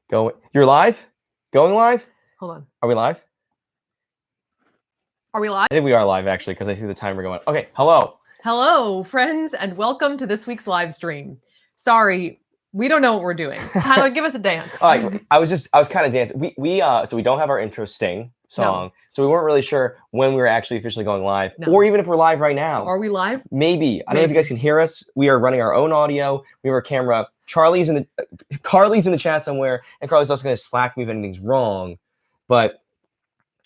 Go. You're live? Going live? Hold on. Are we live? Are we live? I think we are live, actually, because I see the timer going. Okay, hello. Hello, friends, and welcome to this week's live stream. Sorry, we don't know what we're doing. Tyler, give us a dance. All right, I was kind of dancing. So we don't have our intro sting song, so we weren't really sure when we were actually officially going live, or even if we're live right now. Are we live? Maybe. I don't know if you guys can hear us. We are running our own audio. We have our camera. Carly's in the chat somewhere, and Carly's also going to Slack me if anything's wrong, but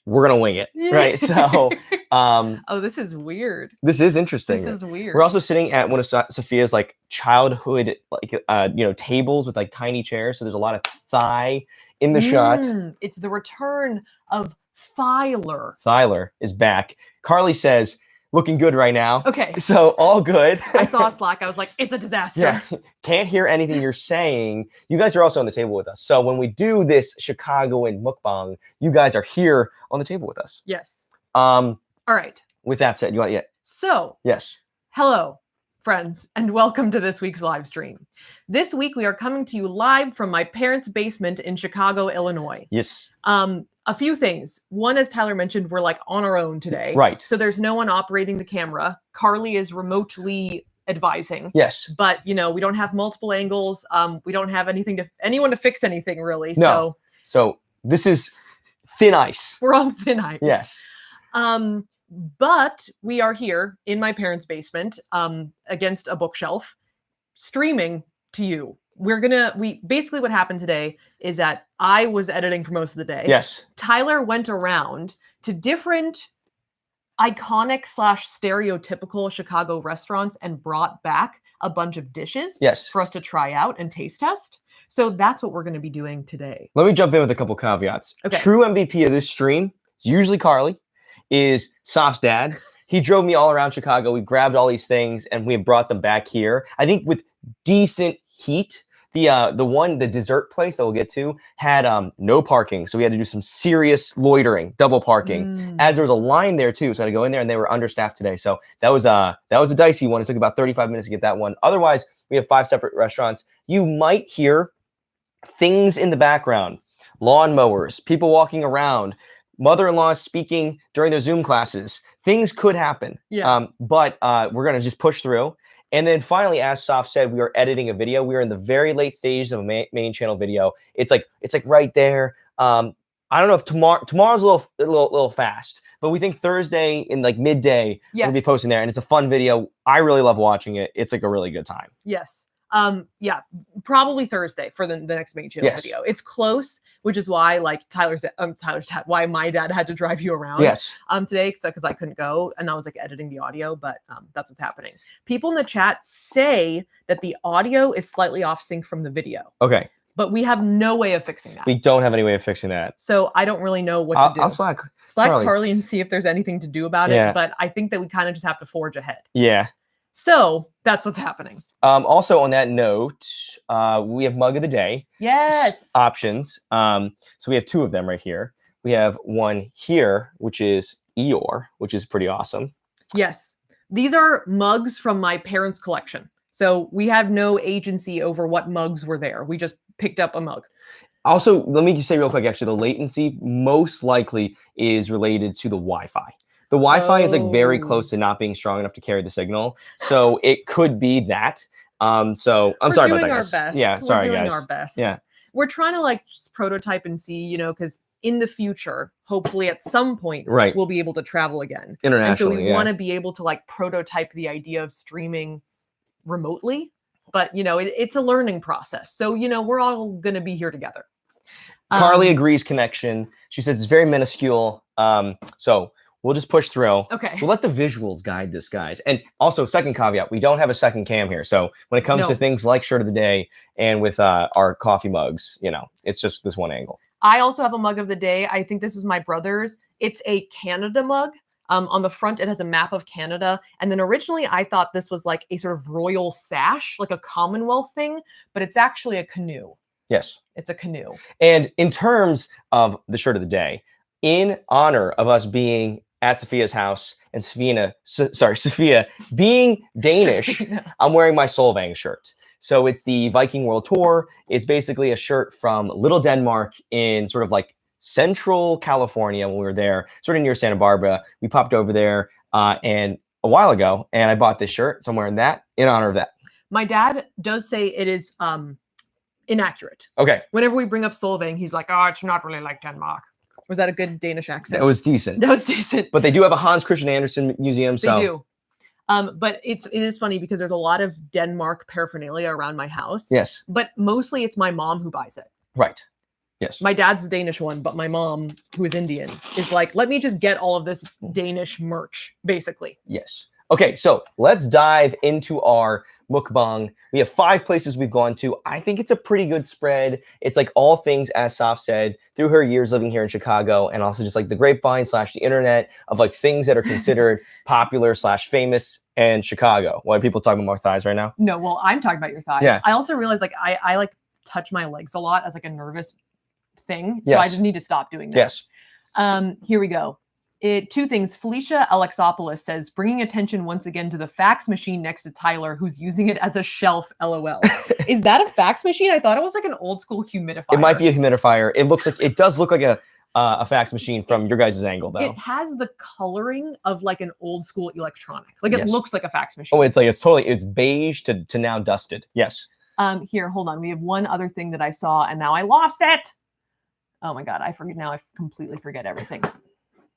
we're gonna wing it, right? So, oh, this is weird. This is interesting. This is weird. We're also sitting at one of Safiya's like childhood tables with like tiny chairs. So there's a lot of thigh in the shot. It's the return of Thyler. Thyler is back. Carly says, looking good right now. Okay. So all good. I saw a Slack. I was like, it's a disaster. Yeah. Can't hear anything you're saying. You guys are also on the table with us. So when we do this Chicagoan mukbang, you guys are here on the table with us. Yes. All right. With that said, you want So. Yes. Hello, friends, and welcome to this week's live stream. This week we are coming to you live from my parents' basement in Chicago, Illinois. Yes. A few things. One, as Tyler mentioned, we're like on our own today. Right. So there's no one operating the camera. Carly is remotely advising. Yes. But, we don't have multiple angles. We don't have anyone to fix anything, really. No. So this is thin ice. We're on thin ice. Yes. But we are here in my parents' basement against a bookshelf streaming to you. Basically what happened today is that I was editing for most of the day. Yes. Tyler went around to different iconic / stereotypical Chicago restaurants and brought back a bunch of dishes for us to try out and taste test. So that's what we're going to be doing today. Let me jump in with a couple caveats. Okay. True MVP of this stream is usually Carly, is Saf's dad. He drove me all around Chicago. We grabbed all these things and we brought them back here. I think with decent heat. The dessert place that we'll get to had no parking, so we had to do some serious loitering, double parking. As there was a line there too, so I had to go in there, and they were understaffed today. So that was a dicey one. It took about 35 minutes to get that one. Otherwise, we have 5 separate restaurants. You might hear things in the background, lawnmowers, people walking around, mother-in-law speaking during their Zoom classes. Things could happen. Yeah. But we're gonna just push through. And then finally, as Saf said, we are editing a video. We are in the very late stages of a main channel video. It's like right there. I don't know if tomorrow's a little fast, but we think Thursday in like midday we'll be posting there, and it's a fun video. I really love watching it. It's like a really good time. Yes. Yeah, probably Thursday for the next main channel video. It's close, which is why like Tyler's dad, why my dad had to drive you around today because I couldn't go and I was like editing the audio, but that's what's happening. People in the chat say that the audio is slightly off sync from the video. Okay. But we have no way of fixing that. We don't have any way of fixing that. So I don't really know what to do. I'll Slack Carly and see if there's anything to do about it, but I think that we kind of just have to forge ahead. Yeah. So that's what's happening. Also on that note, we have mug of the day. Yes. Options. So we have 2 of them right here. We have one here, which is Eeyore, which is pretty awesome. Yes. These are mugs from my parents' collection. So we have no agency over what mugs were there. We just picked up a mug. Also, let me just say real quick, actually, the latency most likely is related to the Wi-Fi. The Wi-Fi is like very close to not being strong enough to carry the signal. So it could be that. So I'm sorry about that, guys. Best. Yeah, sorry, We're doing guys. Our best. Yeah. We're trying to like just prototype and see, because in the future, hopefully at some point, we'll be able to travel again. Internationally, and so we want to be able to like prototype the idea of streaming remotely. But, it's a learning process. So, we're all going to be here together. Carly agrees connection. She says it's very minuscule. So we'll just push through. Okay. We'll let the visuals guide this, guys. And also, second caveat, we don't have a second cam here. So when it comes to things like shirt of the day and with our coffee mugs, it's just this one angle. I also have a mug of the day. I think this is my brother's. It's a Canada mug. On the front, it has a map of Canada. And then originally, I thought this was like a sort of royal sash, like a Commonwealth thing, but it's actually a canoe. Yes. It's a canoe. And in terms of the shirt of the day, in honor of us being at Safiya's house and Safiya being Danish, I'm wearing my Solvang shirt. So it's the Viking World Tour. It's basically a shirt from Little Denmark in sort of like Central California when we were there, sort of near Santa Barbara. We popped over there and a while ago, and I bought this shirt. So I'm wearing that in honor of that. My dad does say it is inaccurate. Okay. Whenever we bring up Solvang, he's like, oh, it's not really like Denmark. Was that a good Danish accent? That was decent. That was decent. But they do have a Hans Christian Andersen museum. So. They do. But it is funny because there's a lot of Denmark paraphernalia around my house. Yes. But mostly it's my mom who buys it. Right. Yes. My dad's the Danish one, but my mom, who is Indian, is like, let me just get all of this Danish merch, basically. Yes. Okay, so let's dive into our mukbang. We have 5 places we've gone to. I think it's a pretty good spread. It's like all things, as Saf said, through her years living here in Chicago, and also just like the grapevine / the internet of like things that are considered popular / famous in Chicago. Why are people talking about my thighs right now? No, well, I'm talking about your thighs. Yeah. I also realized like I like touch my legs a lot as like a nervous thing. So I just need to stop doing that. Yes. Here we go. 2 things. Felicia Alexopoulos says, bringing attention once again to the fax machine next to Tyler, who's using it as a shelf. LOL. Is that a fax machine? I thought it was like an old school humidifier. It might be a humidifier. It does look like a fax machine from your guys' angle, though. It has the coloring of like an old school electronic. Like it looks like a fax machine. Oh, it's beige to now dusted. Yes. Here, hold on. We have one other thing that I saw, and now I lost it. Oh my God, I forget now. I completely forget everything.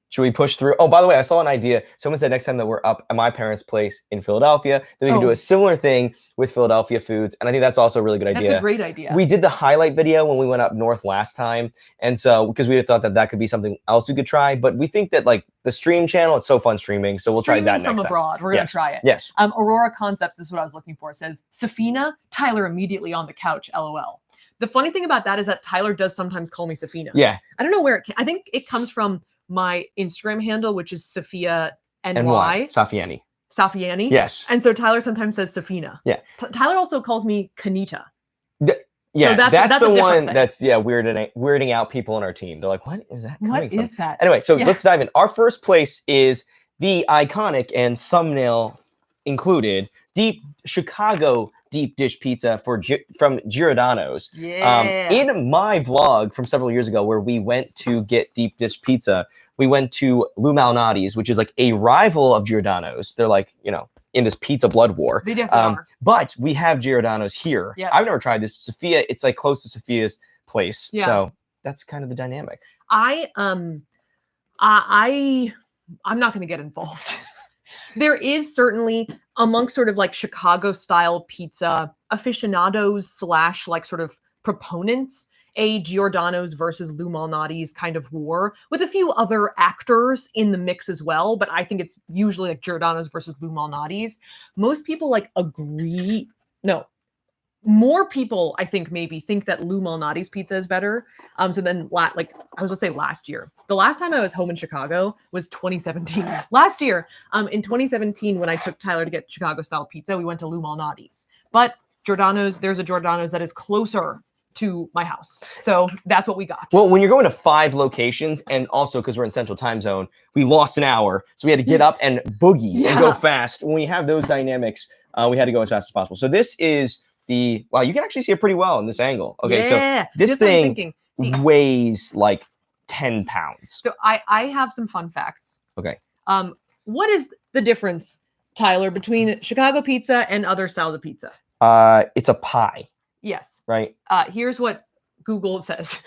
Should we push through? Oh, by the way, I saw an idea. Someone said next time that we're up at my parents' place in Philadelphia, that we can do a similar thing with Philadelphia foods. And I think that's also a really good idea. That's a great idea. We did the highlight video when we went up north last time. And so, because we thought that could be something else we could try. But we think that like the stream channel, it's so fun streaming. So we'll try that next time. From abroad. We're going to try it. Yes. Aurora Concepts is what I was looking for. It says, Safina, Tyler immediately on the couch, LOL. The funny thing about that is that Tyler does sometimes call me Safina. Yeah. I don't know where I think it comes from my Instagram handle, which is Safiya NY. Safiani. Yes. And so Tyler sometimes says Safina. Yeah. Tyler also calls me Kanita. Yeah, so that's the one that's weirding out people on our team. They're like, what is that coming from? What is that? Anyway, so let's dive in. Our first place is the iconic and thumbnail included Chicago deep dish pizza from Giordano's. Yeah. In my vlog from several years ago where we went to get deep dish pizza, we went to Lou Malnati's, which is like a rival of Giordano's. They're like, in this pizza blood war. They definitely are. But we have Giordano's here. Yes. I've never tried this. Safiya, it's like close to Safiya's place. Yeah. So that's kind of the dynamic. I'm not going to get involved. There is certainly amongst sort of like Chicago style pizza aficionados / like sort of proponents, a Giordano's versus Lou Malnati's kind of war with a few other actors in the mix as well. But I think it's usually like Giordano's versus Lou Malnati's. Most people like agree. No, more people I think maybe think that Lou Malnati's pizza is better. So then like I was gonna say last year, the last time I was home in Chicago was 2017. Last year, in 2017, when I took Tyler to get Chicago style pizza, we went to Lou Malnati's. But Giordano's, there's a Giordano's that is closer to my house. So that's what we got. Well, when you're going to 5 locations, and also because we're in Central Time Zone, we lost an hour. So we had to get up and boogie and go fast. When we have those dynamics, we had to go as fast as possible. So this is wow, you can actually see it pretty well in this angle. Okay, so this thing weighs like 10 pounds. So I have some fun facts. Okay. What is the difference, Tyler, between Chicago pizza and other styles of pizza? It's a pie. Yes. Right. Here's what Google says.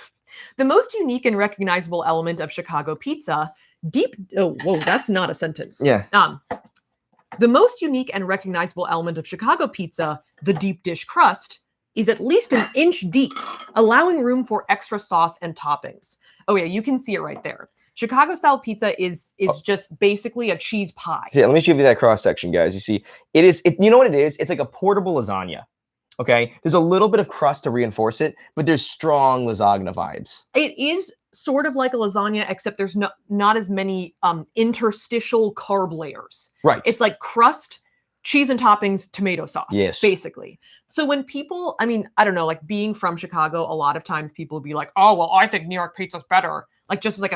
The most unique and recognizable element of Chicago pizza, that's not a sentence. Yeah. The most unique and recognizable element of Chicago pizza, the deep dish crust, is at least an inch deep, allowing room for extra sauce and toppings. Oh yeah, you can see it right there. Chicago style pizza is just basically a cheese pie. So yeah, let me show you that cross section, guys. You see, you know what it is? It's like a portable lasagna. Okay, there's a little bit of crust to reinforce it, but there's strong lasagna vibes. It is sort of like a lasagna, except there's not as many interstitial carb layers. Right. It's like crust, cheese and toppings, tomato sauce. Yes. Basically. So when people, I don't know, like being from Chicago, a lot of times people will be like, oh, well, I think New York pizza's better. Like just as like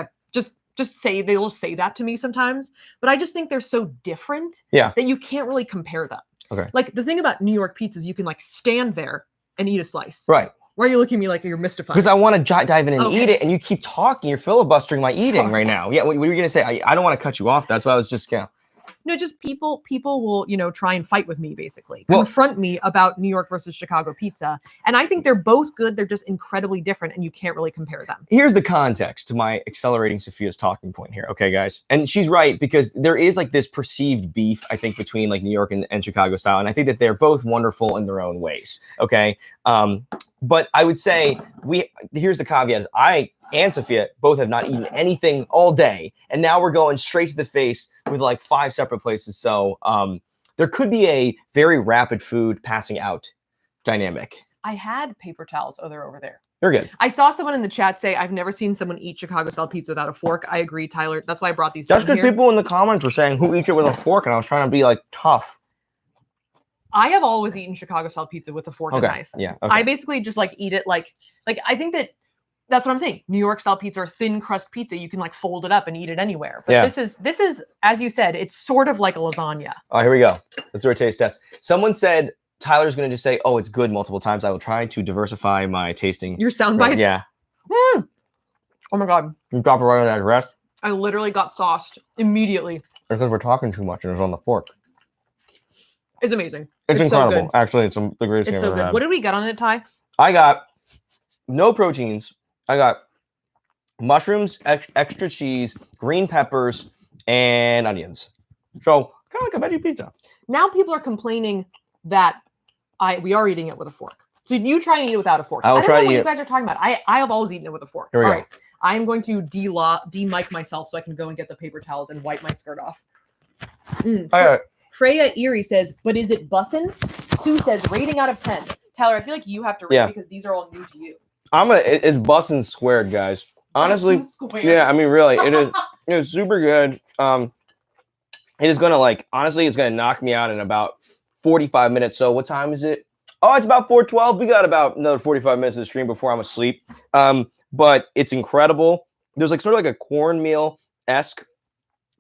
they'll say that to me sometimes. But I just think they're so different that you can't really compare them. Okay. Like the thing about New York pizzas, you can like stand there and eat a slice. Right. Why are you looking at me like you're mystified? Because I want to dive in and eat it, and you keep talking. You're filibustering my eating right now. Yeah, what were you going to say? I don't want to cut you off. That's why I was just, No, just people will, try and fight with me, basically. Confront me about New York versus Chicago pizza. And I think they're both good. They're just incredibly different, and you can't really compare them. Here's the context to my accelerating Safiya's talking point here. Okay, guys. And she's right, because there is like this perceived beef, I think, between like New York and Chicago style. And I think that they're both wonderful in their own ways. Okay. But I would say here's the caveat. I and Safiya both have not eaten anything all day, and now we're going straight to the face with like 5 separate places. So there could be a very rapid food passing out dynamic. I had paper towels. Oh, they're over there. They're good. I saw someone in the chat say, I've never seen someone eat Chicago-style pizza without a fork. I agree, Tyler. That's why I brought these That's down because here. people in the comments were saying, who eats it with a fork? And I was trying to be like tough. I have always eaten Chicago-style pizza with a fork and knife. Yeah. Okay. I basically just like eat it like I think that's what I'm saying. New York style pizza or thin crust pizza, you can like fold it up and eat it anywhere. But this is, as you said, it's sort of like a lasagna. Oh, here we go. Let's do a taste test. Someone said Tyler's going to just say, oh, it's good multiple times. I will try to diversify my tasting. Your sound bites? Yeah. Oh my God. You drop it right on that dress. I literally got sauced immediately. Because we're talking too much and it's on the fork. It's amazing. It's incredible. So Actually, it's the greatest thing It's I've so ever good. had. What did we get on it, Ty? I got no proteins. I got mushrooms, extra cheese, green peppers, and onions. So kind of like a veggie pizza. Now people are complaining that we are eating it with a fork. So you try and eat it without a fork. I don't know what you guys are talking about. I have always eaten it with a fork. Here we go. Right. I am going to de-mic myself so I can go and get the paper towels and wipe my skirt off. Freya Erie says, but is it bussin'? Sue says, rating out of 10. Tyler, I feel like you have to rate because these are all new to you. It's bussin' squared, guys. Honestly, yeah, I mean, really, it is super good. It is gonna honestly, it's gonna knock me out in about 45 minutes. So what time is it? Oh, it's about 4:12. We got about another 45 minutes of the stream before I'm asleep. But it's incredible. There's sort of like a cornmeal-esque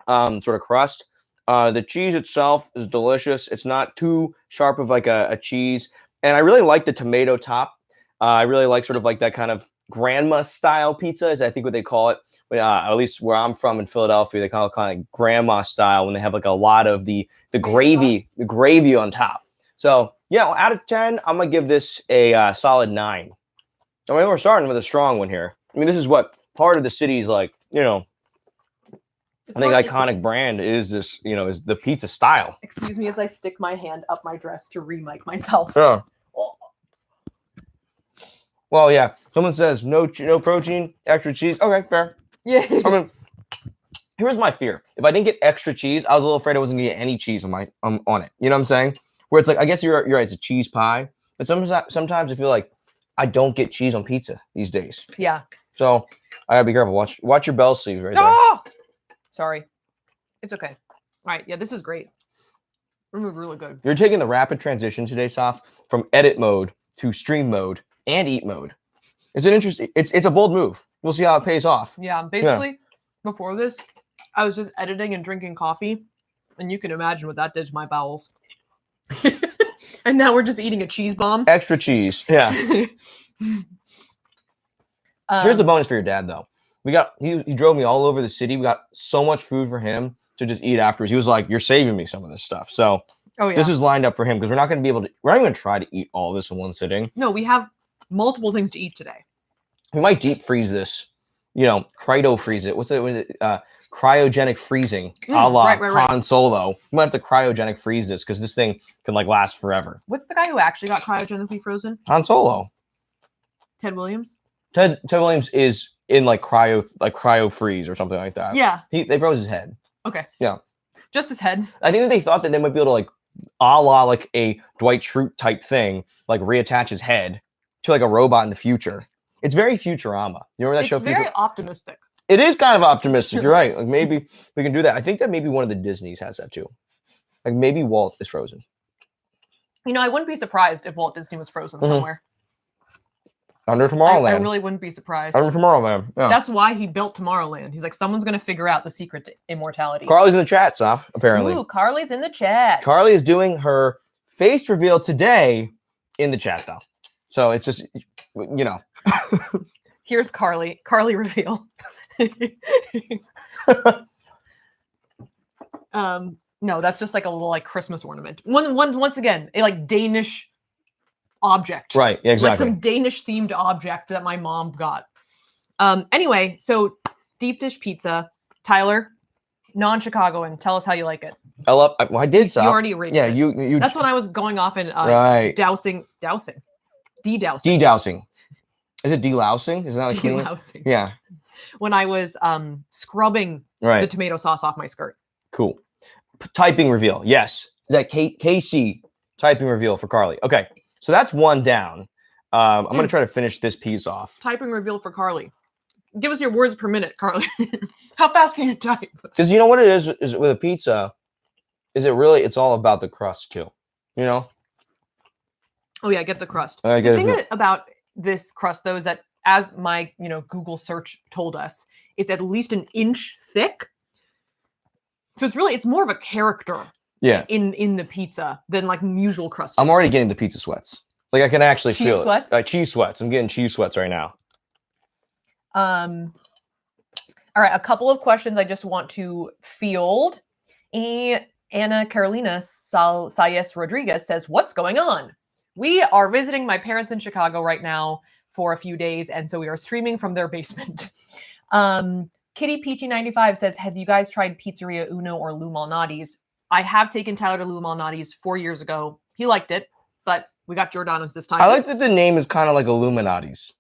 sort of crust. The cheese itself is delicious. It's not too sharp of a cheese. And I really like the tomato top. I really like sort of that kind of grandma style pizza is I think what they call it. At least where I'm from in Philadelphia, they call it kind of grandma style when they have a lot of the gravy on top. So yeah, out of 10, I'm gonna give this a solid 9. I mean, we're starting with a strong one here. I mean, this is what part of the city's I think iconic brand is this, is the pizza style. Excuse me as I stick my hand up my dress to re-mic myself. Yeah. Well, yeah. Someone says no protein, extra cheese. Okay, fair. Yeah. I mean, here's my fear. If I didn't get extra cheese, I was a little afraid I wasn't gonna get any cheese on it. You know what I'm saying? Where it's I guess you're right. It's a cheese pie, but sometimes I feel like I don't get cheese on pizza these days. Yeah. So I gotta be careful. Watch your bell sleeves right there. Sorry. It's okay. All right. Yeah, this is great. This is really good. You're taking the rapid transition today, Saf, from edit mode to stream mode and eat mode. It's an interesting. It's a bold move. We'll see how it pays off. Yeah. Basically, before this, I was just editing and drinking coffee, and you can imagine what that did to my bowels. And now we're just eating a cheese bomb. Extra cheese. Yeah. Here's the bonus for your dad, though. He drove me all over the city. We got so much food for him to just eat afterwards. He was like, "You're saving me some of this stuff." So this is lined up for him because we're not going to be able to. We're not going to try to eat all this in one sitting. No, we have multiple things to eat today. We might deep freeze this. Cryo freeze it. What's it? Cryogenic freezing, a la Han Solo. We might have to cryogenic freeze this because this thing can last forever. What's the guy who actually got cryogenically frozen? Han Solo. Ted Williams. Ted Williams is in cryo freeze or something like that. Yeah. They froze his head. Okay. Yeah. Just his head. I think that they thought that they might be able to a la a Dwight Schrute type thing, reattach his head to a robot in the future. It's very Futurama. You remember that show? It's very optimistic. It is kind of optimistic. You're right. Maybe we can do that. I think that maybe one of the Disneys has that too. Maybe Walt is frozen. I wouldn't be surprised if Walt Disney was frozen somewhere. Under Tomorrowland. I really wouldn't be surprised. Under Tomorrowland. Yeah. That's why he built Tomorrowland. He's someone's going to figure out the secret to immortality. Carly's in the chat, Saf, apparently. Ooh, Carly's in the chat. Carly is doing her face reveal today in the chat though. So it's just, you know. Here's Carly. Carly reveal. No, that's just like a little like Christmas ornament. Once again, a like Danish object. Right, yeah, exactly. Like some Danish themed object that my mom got. Anyway, so deep dish pizza. Tyler, non-Chicagoan. Tell us how you like it. I did so. You already rated it. You. That's when I was going off and dousing. De-dousing. Is it delousing? Is that like cleaning? Delousing. Yeah. When I was scrubbing the tomato sauce off my skirt. Cool. Typing reveal. Yes. Is that KC typing reveal for Carly? Okay. So that's one down. I'm going to try to finish this piece off. Typing reveal for Carly. Give us your words per minute, Carly. How fast can you type? Because you know what it is with a pizza, it's all about the crust too. You know? Oh yeah, get the crust. The thing about this crust though is that as my Google search told us, it's at least an inch thick. So it's more of a character in the pizza than like usual crust. I'm already getting the pizza sweats. Like I can actually feel sweats? it. Like cheese sweats. I'm getting cheese sweats right now. All right, a couple of questions I just want to field. Anna Carolina Sayes Rodriguez says, "What's going on? We are visiting my parents in Chicago right now for a few days, and so we are streaming from their basement." Kitty Peachy 95 says, "Have you guys tried Pizzeria Uno or Lou Malnati's? I have taken Tyler to Lou Malnati's 4 years ago. He liked it, but we got Giordano's this time." I like that the name is kind of like Illuminati's.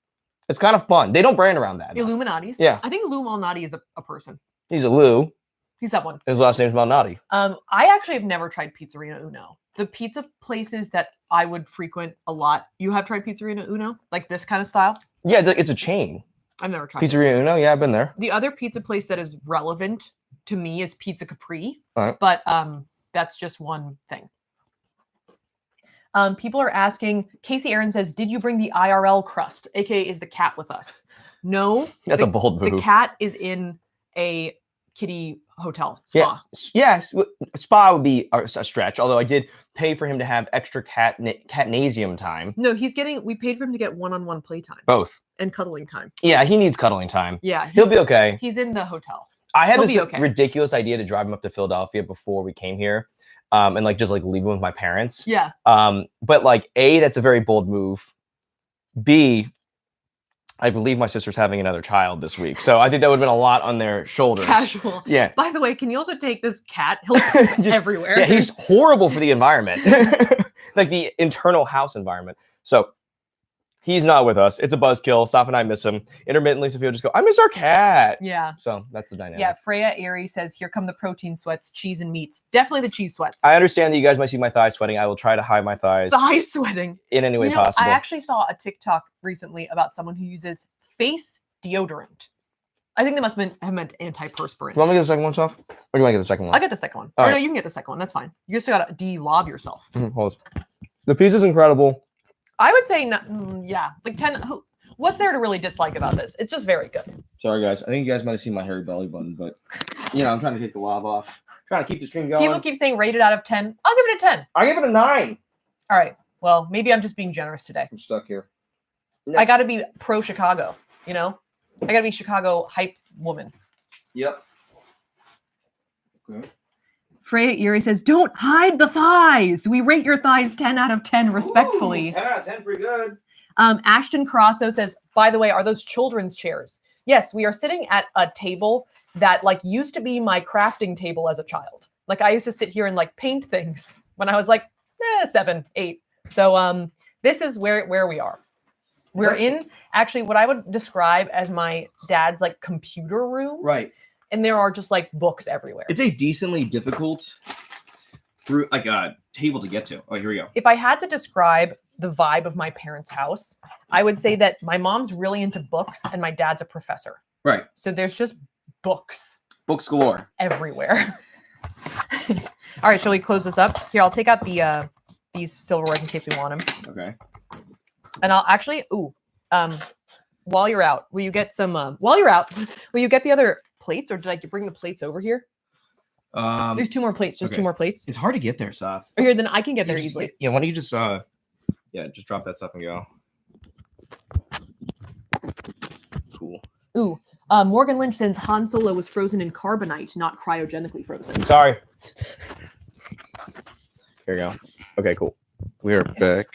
It's kind of fun. They don't brand around that. Illuminati's? Yeah. I think Lou Malnati is a person. He's a Lou. He's that one. His last name's Malnati. I actually have never tried Pizzeria Uno. The pizza places that I would frequent a lot. You have tried Pizzeria Uno? Like this kind of style? Yeah, it's a chain. I've never tried Pizzeria Uno? Yeah, I've been there. The other pizza place that is relevant to me is Pizza Capri. All right. But that's just one thing. People are asking, Casey Aaron says, "Did you bring the IRL crust?" AKA is the cat with us. No. That's a bold move. The cat is in a kiddie hotel spa. Yes. Spa would be a stretch, although I did pay for him to have extra catnasium time. No, we paid for him to get one-on-one playtime. Both. And cuddling time. Yeah, he needs cuddling time. Yeah. He'll be okay. He's in the hotel. I had this ridiculous idea to drive him up to Philadelphia before we came here. And just leave him with my parents. Yeah. But A, that's a very bold move. B, I believe my sister's having another child this week. So I think that would have been a lot on their shoulders. Casual. Yeah. By the way, can you also take this cat? He'll go everywhere. Yeah, he's horrible for the environment. Like the internal house environment. So he's not with us. It's a buzzkill. Saf and I miss him. Intermittently, Safiya will just go, "I miss our cat." Yeah. So that's the dynamic. Yeah. Freya Airy says, "Here come the protein sweats, cheese and meats." Definitely the cheese sweats. I understand that you guys might see my thighs sweating. I will try to hide my thighs. Thigh sweating. In any way possible. I actually saw a TikTok recently about someone who uses face deodorant. I think they must have meant antiperspirant. Do you want me to get the second one, Saf? Or do you want to get the second one? I'll get the second one. No, you can get the second one. That's fine. You just got to de-lob yourself. Hold on. The pizza's incredible. I would say, like 10. What's there to really dislike about this? It's just very good. Sorry, guys. I think you guys might have seen my hairy belly button, but, I'm trying to take the lob off. Trying to keep the stream going. People keep saying rated out of 10. I'll give it a 10. I give it a 9. All right. Well, maybe I'm just being generous today. I'm stuck here. Next. I got to be pro-Chicago, I got to be Chicago hype woman. Yep. Okay. Freya Erie says, "Don't hide the thighs. We rate your thighs 10 out of 10 respectfully." Ooh, 10 out of 10, pretty good. Ashton Carasso says, "By the way, are those children's chairs?" Yes, we are sitting at a table that used to be my crafting table as a child. I used to sit here and paint things when I was 7, 8. So this is where we are. We're in actually what I would describe as my dad's computer room. Right. And there are just books everywhere. It's a decently difficult table to get to. Oh, here we go. If I had to describe the vibe of my parents' house, I would say that my mom's really into books and my dad's a professor. Right. So there's just books. Books galore. Everywhere. All right, shall we close this up? Here, I'll take out these silverwares in case we want them. Okay. And I'll actually, while you're out, will you get some, will you get the other plates, or did I bring the plates over here? There's 2 more plates. Just 2 more plates. It's hard to get there, Saf. Or here, then I can get there easily. Yeah, why don't you just just drop that stuff and go. Cool. Ooh. Morgan Lynch says Han Solo was frozen in carbonite, not cryogenically frozen. Sorry. Here we go. Okay, cool. We're back.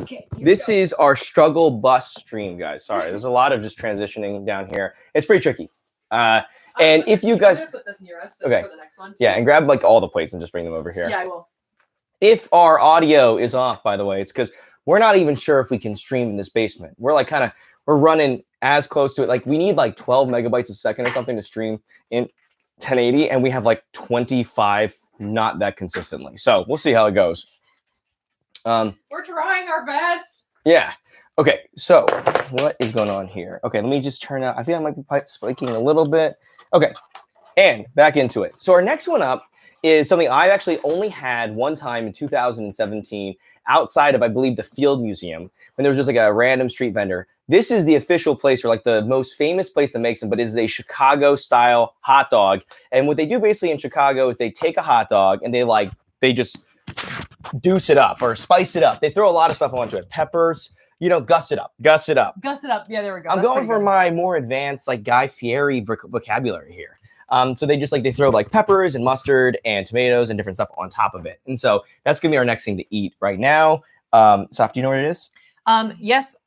Okay. This is our struggle bus stream, guys. Sorry, there's a lot of just transitioning down here. It's pretty tricky. And if you guys, put this near us, okay, for the next one too. Yeah, and grab like all the plates and just bring them over here. Yeah, I will. If our audio is off, by the way, it's because we're not even sure if we can stream in this basement. We're like we're running as close to it. Like we need like 12 megabytes a second or something to stream in 1080, and we have like 25, not that consistently. So we'll see how it goes. We're trying our best. Yeah. Okay. So what is going on here? Okay, let me just turn out. I think I might be spiking a little bit. Okay, and back into it. So our next one up is something I actually only had one time in 2017 outside of, I believe, the Field Museum, when there was just like a random street vendor. This is the official place, or like the most famous place that makes them, but it is a Chicago style hot dog. And what they do basically in Chicago is they take a hot dog and they just deuce it up or spice it up. They throw a lot of stuff onto it. Peppers, gus it up. Gus it up. Yeah, there we go. I'm going for my more advanced, like Guy Fieri vocabulary here. So they just they throw like peppers and mustard and tomatoes and different stuff on top of it. And so that's gonna be our next thing to eat right now. Saf, do you know where it is? Yes.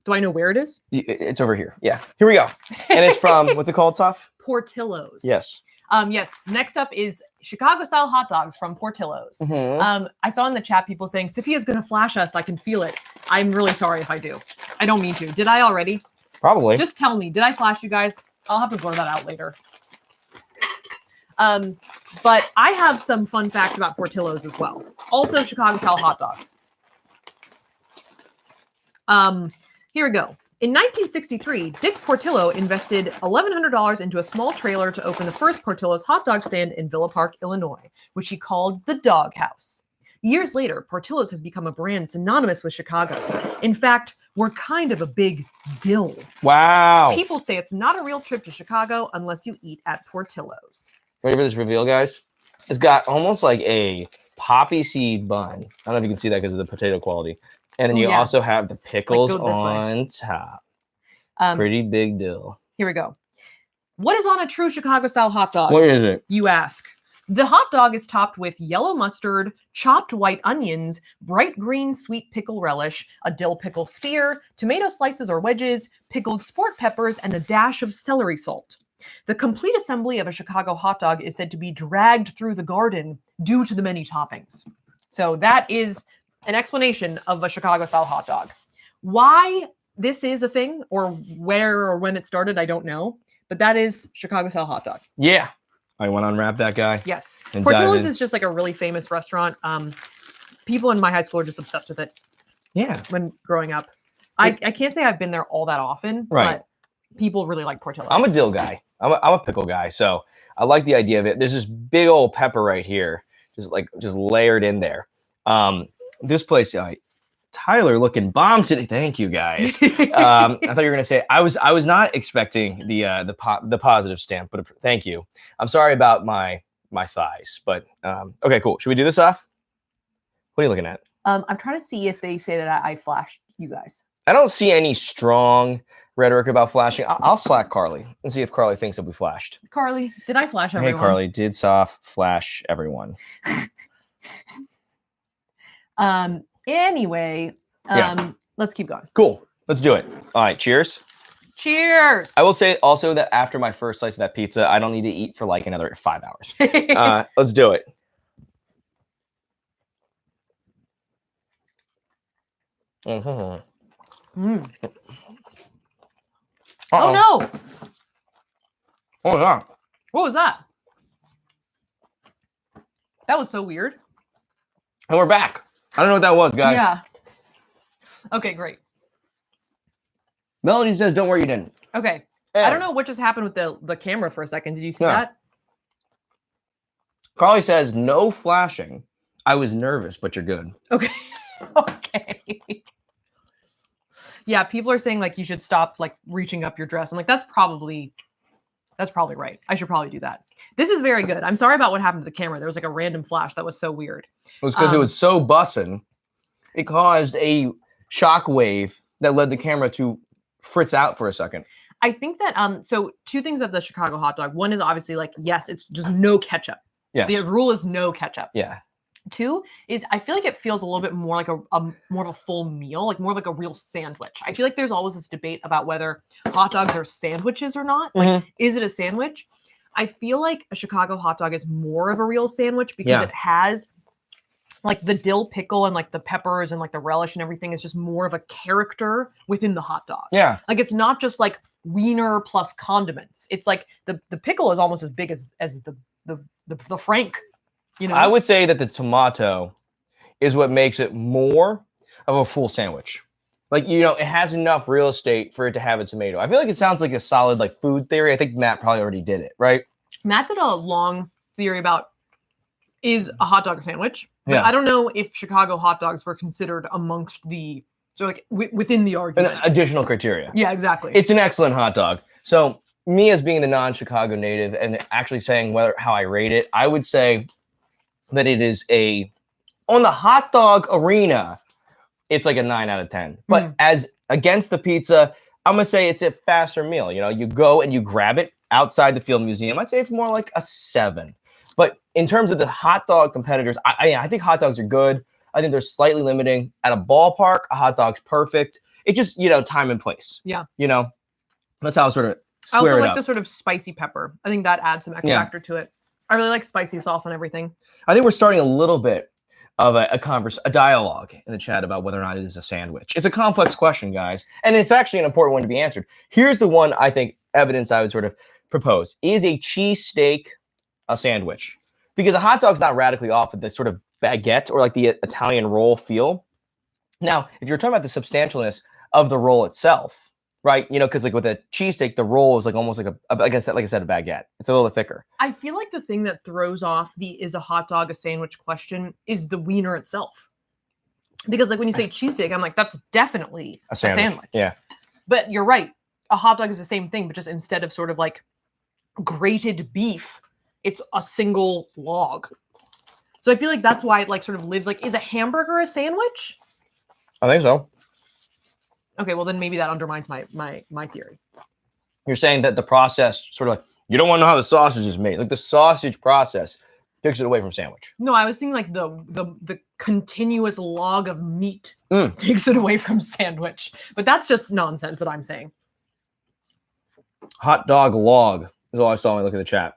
Do I know where it is? It's over here. Yeah. Here we go. And it's from, what's it called, Saf? Portillo's. Yes. Yes. Next up is Chicago style hot dogs from Portillo's. Mm-hmm. I saw in the chat people saying Safiya's gonna flash us. I can feel it. I'm really sorry if I do. I don't mean to. Did I already? Probably. Just tell me. Did I flash you guys? I'll have to blur that out later. But I have some fun facts about Portillo's as well. Also Chicago style hot dogs. Here we go. In 1963, Dick Portillo invested $1,100 into a small trailer to open the first Portillo's hot dog stand in Villa Park, Illinois, which he called the Dog House. Years later, Portillo's has become a brand synonymous with Chicago. In fact, we're kind of a big deal. Wow. People say it's not a real trip to Chicago unless you eat at Portillo's. Ready for this reveal, guys? It's got almost like a poppy seed bun. I don't know if you can see that because of the potato quality. And then you also have the pickles on top. Pretty big deal. Here we go. What is on a true Chicago-style hot dog? What is it? You ask. The hot dog is topped with yellow mustard, chopped white onions, bright green sweet pickle relish, a dill pickle spear, tomato slices or wedges, pickled sport peppers, and a dash of celery salt. The complete assembly of a Chicago hot dog is said to be dragged through the garden due to the many toppings. So that is an explanation of a Chicago-style hot dog. Why this is a thing, or where or when it started, I don't know. But that is Chicago-style hot dog. Yeah. I want to unwrap that guy. Yes. Portillo's is just like a really famous restaurant. People in my high school are just obsessed with it. Yeah. When growing up. I can't say I've been there all that often, but people really like Portillo's. I'm a dill guy. I'm a pickle guy. So I like the idea of it. There's this big old pepper right here, just layered in there. This place, Tyler looking bomb today. Thank you, guys. I thought you were gonna say I was not expecting the positive stamp, but thank you. I'm sorry about my thighs, but okay, cool. Should we do this off? What are you looking at? I'm trying to see if they say that I flashed you guys. I don't see any strong rhetoric about flashing. I'll slack Carly and see if Carly thinks that we flashed. Carly, did I flash everyone? Hey, Carly, did Saf flash everyone? Anyway, let's keep going. Cool. Let's do it. All right. Cheers. Cheers. I will say also that after my first slice of that pizza, I don't need to eat for like another 5 hours. Let's do it. Mm-hmm. Mm. Oh no! Oh yeah. What was that? That was so weird. And we're back. I don't know what that was, guys. Yeah. Okay, great. Melody says, "Don't worry, you didn't." Okay. Yeah. I don't know what just happened with the camera for a second. Did you see that? Carly says, "No flashing. I was nervous, but you're good." Okay. Okay. Yeah, people are saying like you should stop like reaching up your dress. I'm like, that's probably That's probably right. I should probably do that. This is very good. I'm sorry about what happened to the camera. There was like a random flash that was so weird. It was because it was so bussin'. It caused a shock wave that led the camera to fritz out for a second. I think that so 2 things of the Chicago hot dog. One is obviously like, yes, it's just no ketchup. Yes. The rule is no ketchup. Yeah. 2 is I feel like it feels a little bit more like a more of a full meal, like more like a real sandwich. I feel like there's always this debate about whether hot dogs are sandwiches or not. Like, is it a sandwich? I feel like a Chicago hot dog is more of a real sandwich because it has like the dill pickle and like the peppers and like the relish and everything is just more of a character within the hot dog. Yeah. Like it's not just like wiener plus condiments. It's like the pickle is almost as big as the Frank. You know? I would say that the tomato is what makes it more of a full sandwich. Like, you know, it has enough real estate for it to have a tomato. I feel like it sounds like a solid like food theory. I think Matt probably already did it, right? Matt did a long theory about is a hot dog a sandwich? But Yeah. I don't know if Chicago hot dogs were considered amongst the within the argument. An additional criteria. Yeah, exactly. It's an excellent hot dog. So me as being the non-Chicago native and actually saying how I rate it, I would say that it is on the hot dog arena, it's like a 9 out of 10. But as against the pizza, I'm going to say it's a faster meal. You know, you go and you grab it outside the Field Museum. I'd say it's more like a 7. But in terms of the hot dog competitors, I think hot dogs are good. I think they're slightly limiting. At a ballpark, a hot dog's perfect. It just, you know, time and place. Yeah. You know, that's how I sort of I square also it like up. the sort of spicy pepper. I think that adds some X factor to it. I really like spicy sauce on everything. I think we're starting a little bit of a dialogue in the chat about whether or not it is a sandwich. It's a complex question, guys, and it's actually an important one to be answered. Here's the one I think evidence I would sort of propose. Is a cheesesteak a sandwich? Because a hot dog's not radically off of this sort of baguette or like the Italian roll feel. Now, if you're talking about the substantialness of the roll itself, right? You know, because like with a cheesesteak, the roll is like almost like like I said, a baguette. It's a little bit thicker. I feel like the thing that throws off the is a hot dog a sandwich question is the wiener itself. Because like when you say cheesesteak, I'm like, that's definitely a sandwich. Yeah. But you're right. A hot dog is the same thing, but just instead of sort of like grated beef, it's a single log. So I feel like that's why it like sort of lives like, is a hamburger a sandwich? I think so. Okay, well then maybe that undermines my theory. You're saying that the process sort of like, you don't want to know how the sausage is made. Like the sausage process takes it away from sandwich. No, I was thinking like the continuous log of meat takes it away from sandwich. But that's just nonsense that I'm saying. Hot dog log is all I saw when I look at the chat.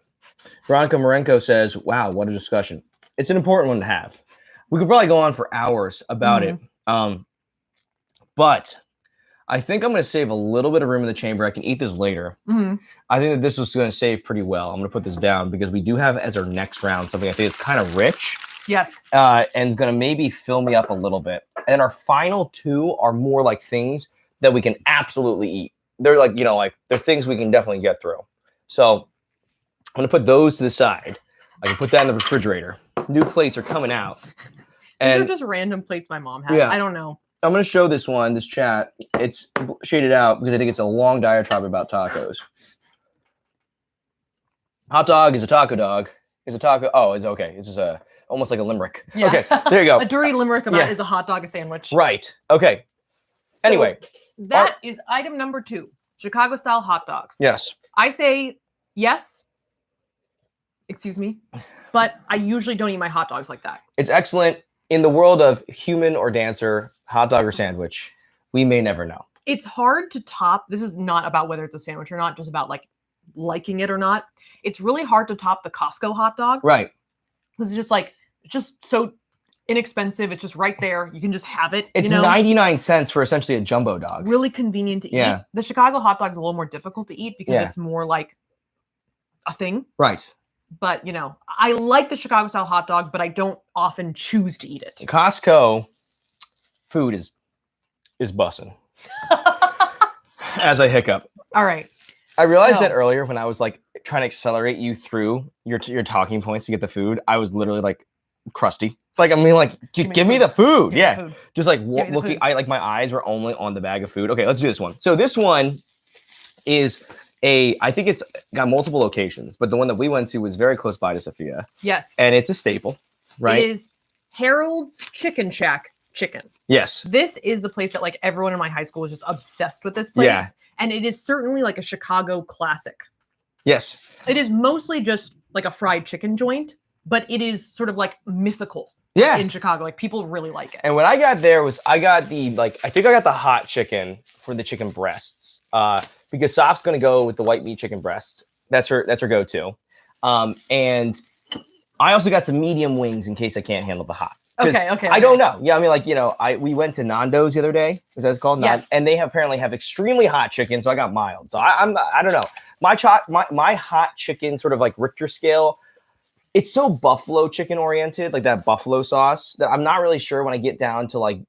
Veronica Marenko says, wow, what a discussion. It's an important one to have. We could probably go on for hours about it. But I think I'm going to save a little bit of room in the chamber. I can eat this later. I think that this was going to save pretty well. I'm going to put this down because we do have as our next round something I think it's kind of rich. Yes. And it's going to maybe fill me up a little bit. And our final 2 are more like things that we can absolutely eat. They're like, you know, like they're things we can definitely get through. So I'm going to put those to the side. I can put that in the refrigerator. New plates are coming out. These are just random plates my mom had. Yeah. I don't know. I'm going to show this chat. It's shaded out because I think it's a long diatribe about tacos. Hot dog is a taco dog. Is a taco. Oh, it's okay. It's just almost like a limerick. Yeah. Okay, there you go. A dirty limerick about is a hot dog a sandwich. Right. Okay. So anyway. That is item number 2. Chicago style hot dogs. Yes. I say yes. Excuse me. But I usually don't eat my hot dogs like that. It's excellent. In the world of human or dancer, hot dog or sandwich, we may never know. It's hard to top. This is not about whether it's a sandwich or not, just about like liking it or not. It's really hard to top the Costco hot dog. Right. Because it's just so inexpensive. It's just right there. You can just have it. It's 99 cents for essentially a jumbo dog. Really convenient to eat. The Chicago hot dog is a little more difficult to eat because it's more like a thing. Right. But, you know, I like the Chicago style hot dog, but I don't often choose to eat it. Costco food is bussin'. As I hiccup. All right. I realized that earlier when I was like trying to accelerate you through your talking points to get the food. I was literally like crusty. Like, I mean, like, give me the food. Yeah. Just like looking, my eyes were only on the bag of food. Okay, let's do this one. So this one is I think it's got multiple locations, but the one that we went to was very close by to Safiya. Yes. And it's a staple, right? It is Harold's Chicken Shack chicken. Yes. This is the place that like everyone in my high school was just obsessed with this place. Yeah. And it is certainly like a Chicago classic. Yes. It is mostly just like a fried chicken joint, but it is sort of like mythical. Yeah. In Chicago. Like people really like it. And when I got there I got the hot chicken for the chicken breasts. Because Saf's gonna go with the white meat chicken breasts. That's her go-to. And I also got some medium wings in case I can't handle the hot. Okay. I don't know. Yeah, I mean, like, we went to Nando's the other day. Is that what it's called? Yes. And they apparently have extremely hot chicken, so I got mild. So I don't know. My hot chicken sort of like Richter scale. It's so buffalo chicken oriented, like that buffalo sauce, that I'm not really sure when I get down to like,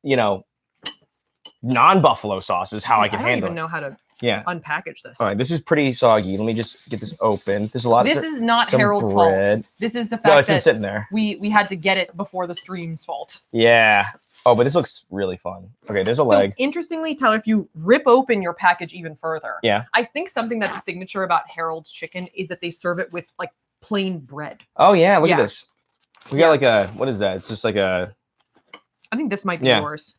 non-buffalo sauces how I can handle it. I don't even know how to unpackage this. All right, this is pretty soggy. Let me just get this open. There's a lot of This is not Harold's fault. This is the fact no, it's that been sitting there. We had to get it before the stream's fault. Yeah. Oh, but this looks really fun. Okay, there's a leg. Interestingly, Tyler, if you rip open your package even further, yeah, I think something that's signature about Harold's chicken is that they serve it with like plain bread. Oh yeah, look at this. We got like what is that? It's just like I think this might be yours.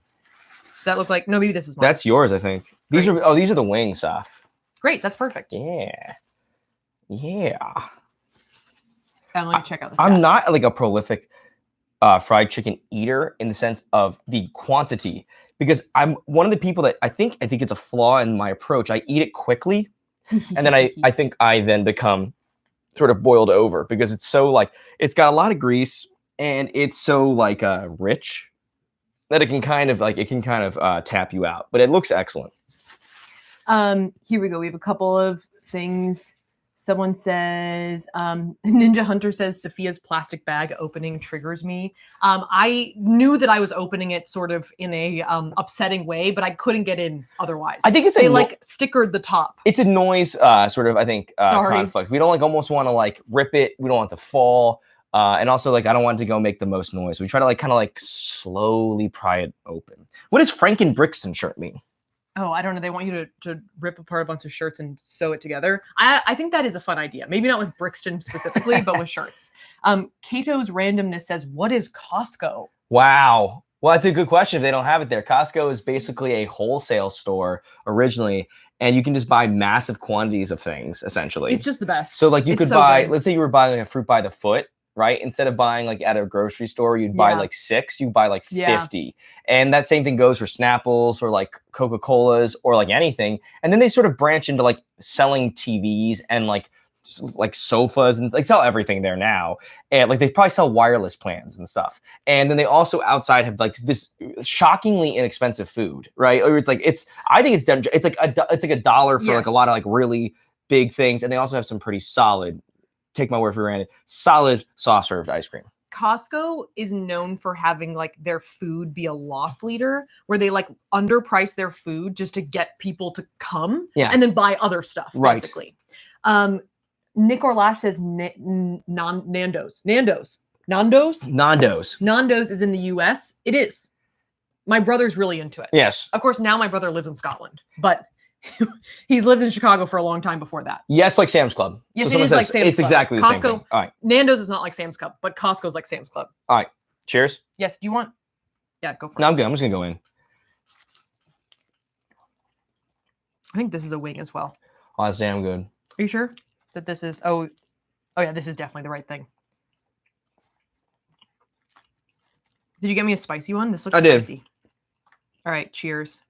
Does that look like, no, maybe this is mine. That's yours, I think. These are the wings, Saf. Great, that's perfect. Yeah. And let me check out the I'm not like a prolific fried chicken eater in the sense of the quantity, because I'm one of the people that I think it's a flaw in my approach. I eat it quickly, and then I think I then become sort of boiled over because it's so like it's got a lot of grease and it's so like rich that it can kind of tap you out. But it looks excellent. Here we go. We have a couple of things. Someone says, Ninja Hunter says, Safiya's plastic bag opening triggers me. I knew that I was opening it sort of in a upsetting way, but I couldn't get in otherwise. I think it's they like stickered the top. It's a noise sort of, I think, conflict. We don't like almost want to like rip it. We don't want it to fall. And also like, I don't want it to go make the most noise. We try to like kind of like slowly pry it open. What does Franken Brixton shirt mean? Oh, I don't know. They want you to rip apart a bunch of shirts and sew it together. I think that is a fun idea. Maybe not with Brixton specifically, but with shirts. Cato's randomness says, what is Costco? Wow. Well, that's a good question if they don't have it there. Costco is basically a wholesale store originally, and you can just buy massive quantities of things, essentially. It's just the best. So like you could buy, let's say you were buying like a fruit by the foot, right? Instead of buying like at a grocery store, you'd buy like 6, you buy like 50. And that same thing goes for Snapples or like Coca-Colas or like anything. And then they sort of branch into like selling TVs and like sofas and like sell everything there now. And like they probably sell wireless plans and stuff. And then they also outside have like this shockingly inexpensive food, right? Or it's like I think it's like $1 for like a lot of like really big things. And they also have some pretty solid, take my word for granted, solid soft served ice cream. Costco is known for having like their food be a loss leader where they like underprice their food just to get people to come and then buy other stuff, basically. Nick Orlash says Nando's. Nando's is in the US. It is. My brother's really into it. Yes. Of course, now my brother lives in Scotland, but he's lived in Chicago for a long time before that. Yes, like Sam's Club. Yes, so it is like Sam's Club. It's exactly the same thing. All right. Nando's is not like Sam's Club, but Costco's like Sam's Club. All right. Cheers. Yes. Do you want? Yeah, go for it. No, I'm good. I'm just going to go in. I think this is a wing as well. Oh, that's damn good. Are you sure that this is? Oh yeah, this is definitely the right thing. Did you get me a spicy one? This looks spicy. Did. All right. Cheers.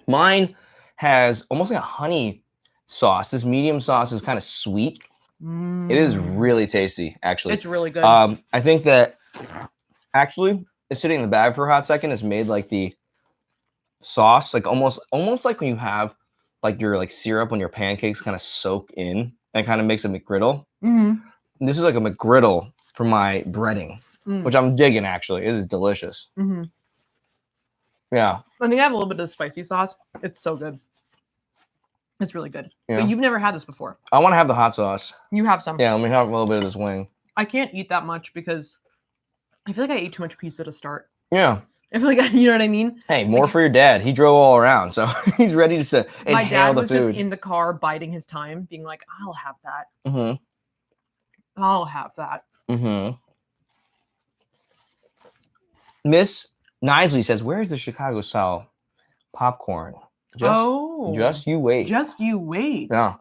Mine has almost like a honey sauce. This medium sauce is kind of sweet. It is really tasty, actually. It's really good. I think that actually it's sitting in the bag for a hot second. It's made like the sauce, like almost like when you have like your like syrup when your pancakes kind of soak in and kind of makes a McGriddle. Mm-hmm. This is like a McGriddle for my breading, which I'm digging, actually. This is delicious. Mm-hmm. Yeah. I think I have a little bit of spicy sauce. It's so good. It's really good. Yeah. But you've never had this before. I want to have the hot sauce. You have some. Yeah, let me have a little bit of this wing. I can't eat that much because I feel like I ate too much pizza to start. Yeah. I feel like, you know what I mean? Hey, more for your dad. He drove all around, so he's ready to inhale the food. My dad was just in the car biding his time, being like, I'll have that. Mm-hmm. I'll have that. Mm-hmm. Miss Nisley says, where's the Chicago style popcorn? Just you wait. Just you wait. Yeah.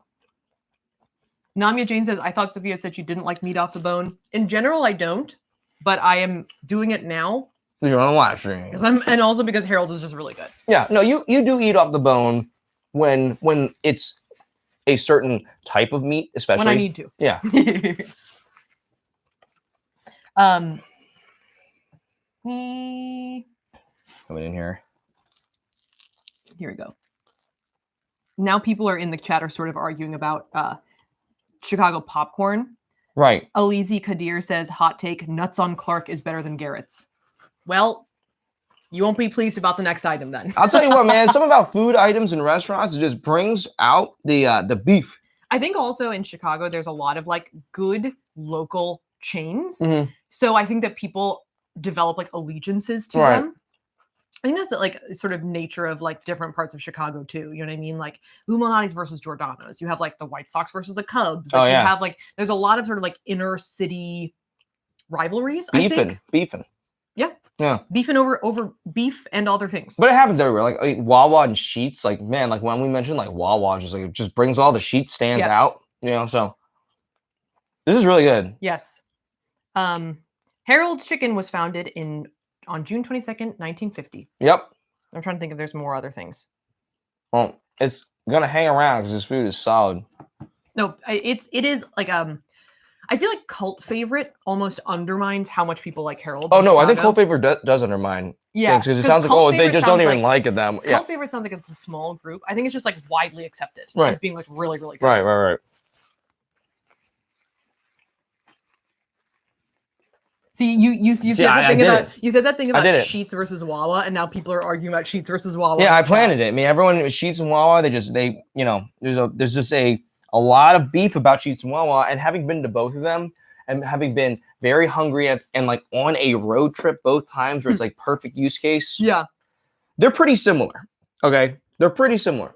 Namia Jane says, I thought Safiya said she didn't like meat off the bone. In general, I don't, but I am doing it now. You're on a live stream. And also because Harold's is just really good. Yeah, no, you do eat off the bone when it's a certain type of meat, especially. When I need to. Yeah. Coming in here. Here we go. Now people are in the chat are sort of arguing about Chicago popcorn. Right. Alizi Kadir says, hot take, nuts on Clark is better than Garrett's. Well, you won't be pleased about the next item then. I'll tell you what, man, something about food items in restaurants, it just brings out the beef. I think also in Chicago, there's a lot of like good local chains. Mm-hmm. So I think that people develop like allegiances to them. I think that's like sort of nature of like different parts of Chicago too. You know what I mean? Like Illuminati's versus Giordano's. You have like the White Sox versus the Cubs. Like, you have like, there's a lot of sort of like inner city rivalries. Beefing. Yeah. Yeah. Beefing over beef and other things. But it happens everywhere. Like Wawa and Sheetz, like, man, like when we mentioned like Wawa, just like it just brings all the Sheetz stands out. You know, so this is really good. Yes. Harold's Chicken was founded on June 22nd, 1950. Yep. I'm trying to think if there's more other things. Well, it's gonna hang around because this food is solid. No, it is like I feel like cult favorite almost undermines how much people like Harold. Oh no, I think cult favorite does undermine. Yeah, because it sounds like they just don't even like it that much. Cult favorite sounds like it's a small group. I think it's just like widely accepted as being like really, really good. Right. See, you said that thing about Sheetz versus Wawa, and now people are arguing about Sheetz versus Wawa. Yeah, I planted it. I mean, everyone Sheetz and Wawa, they there's just a lot of beef about Sheetz and Wawa, and having been to both of them and having been very hungry and like on a road trip both times where it's like perfect use case. Yeah, they're pretty similar. Okay, they're pretty similar.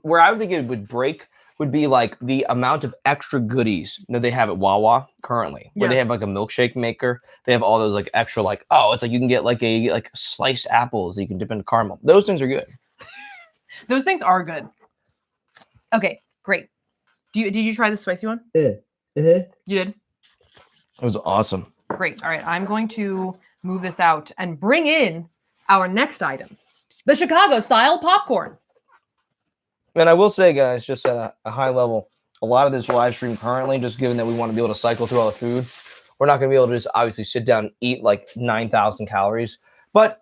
Where I would think it would break would be like the amount of extra goodies that they have at Wawa currently, where they have like a milkshake maker. They have all those like extra like, it's like you can get like sliced apples that you can dip into caramel. Those things are good. Those things are good. Okay, great. Did you try the spicy one? Yeah. You did? It was awesome. Great. All right, I'm going to move this out and bring in our next item, the Chicago style popcorn. And I will say, guys, just at a high level, a lot of this live stream currently, just given that we want to be able to cycle through all the food, we're not going to be able to just obviously sit down and eat like 9,000 calories. But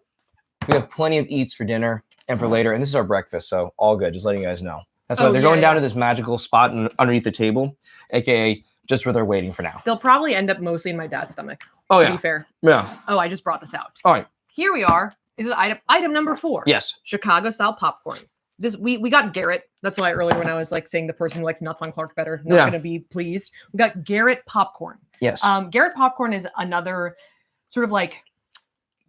we have plenty of eats for dinner and for later. And this is our breakfast, so all good. Just letting you guys know. That's why they're going down to this magical spot underneath the table, a.k.a. just where they're waiting for now. They'll probably end up mostly in my dad's stomach, to be fair. Yeah. Oh, I just brought this out. All right. Here we are. This is item number 4. Yes. Chicago style popcorn. This we got Garrett. That's why earlier when I was like saying the person who likes nuts on Clark better, not going to be pleased. We got Garrett popcorn. Yes. Garrett popcorn is another sort of like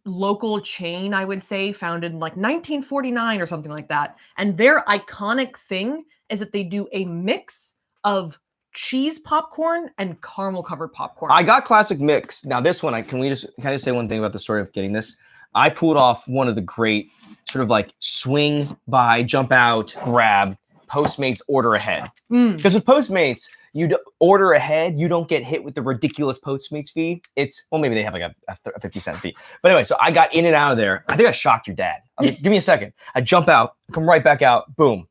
local chain, I would say, founded in like 1949 or something like that. And their iconic thing is that they do a mix of cheese popcorn and caramel covered popcorn. I got classic mix. Now this one, can I just say one thing about the story of getting this? I pulled off one of the great sort of like swing by, jump out, grab, Postmates order ahead. Because with Postmates, you order ahead, you don't get hit with the ridiculous Postmates fee. Maybe they have like a 50-cent fee. But anyway, so I got in and out of there. I think I shocked your dad. I was like, give me a second. I jump out, come right back out, boom.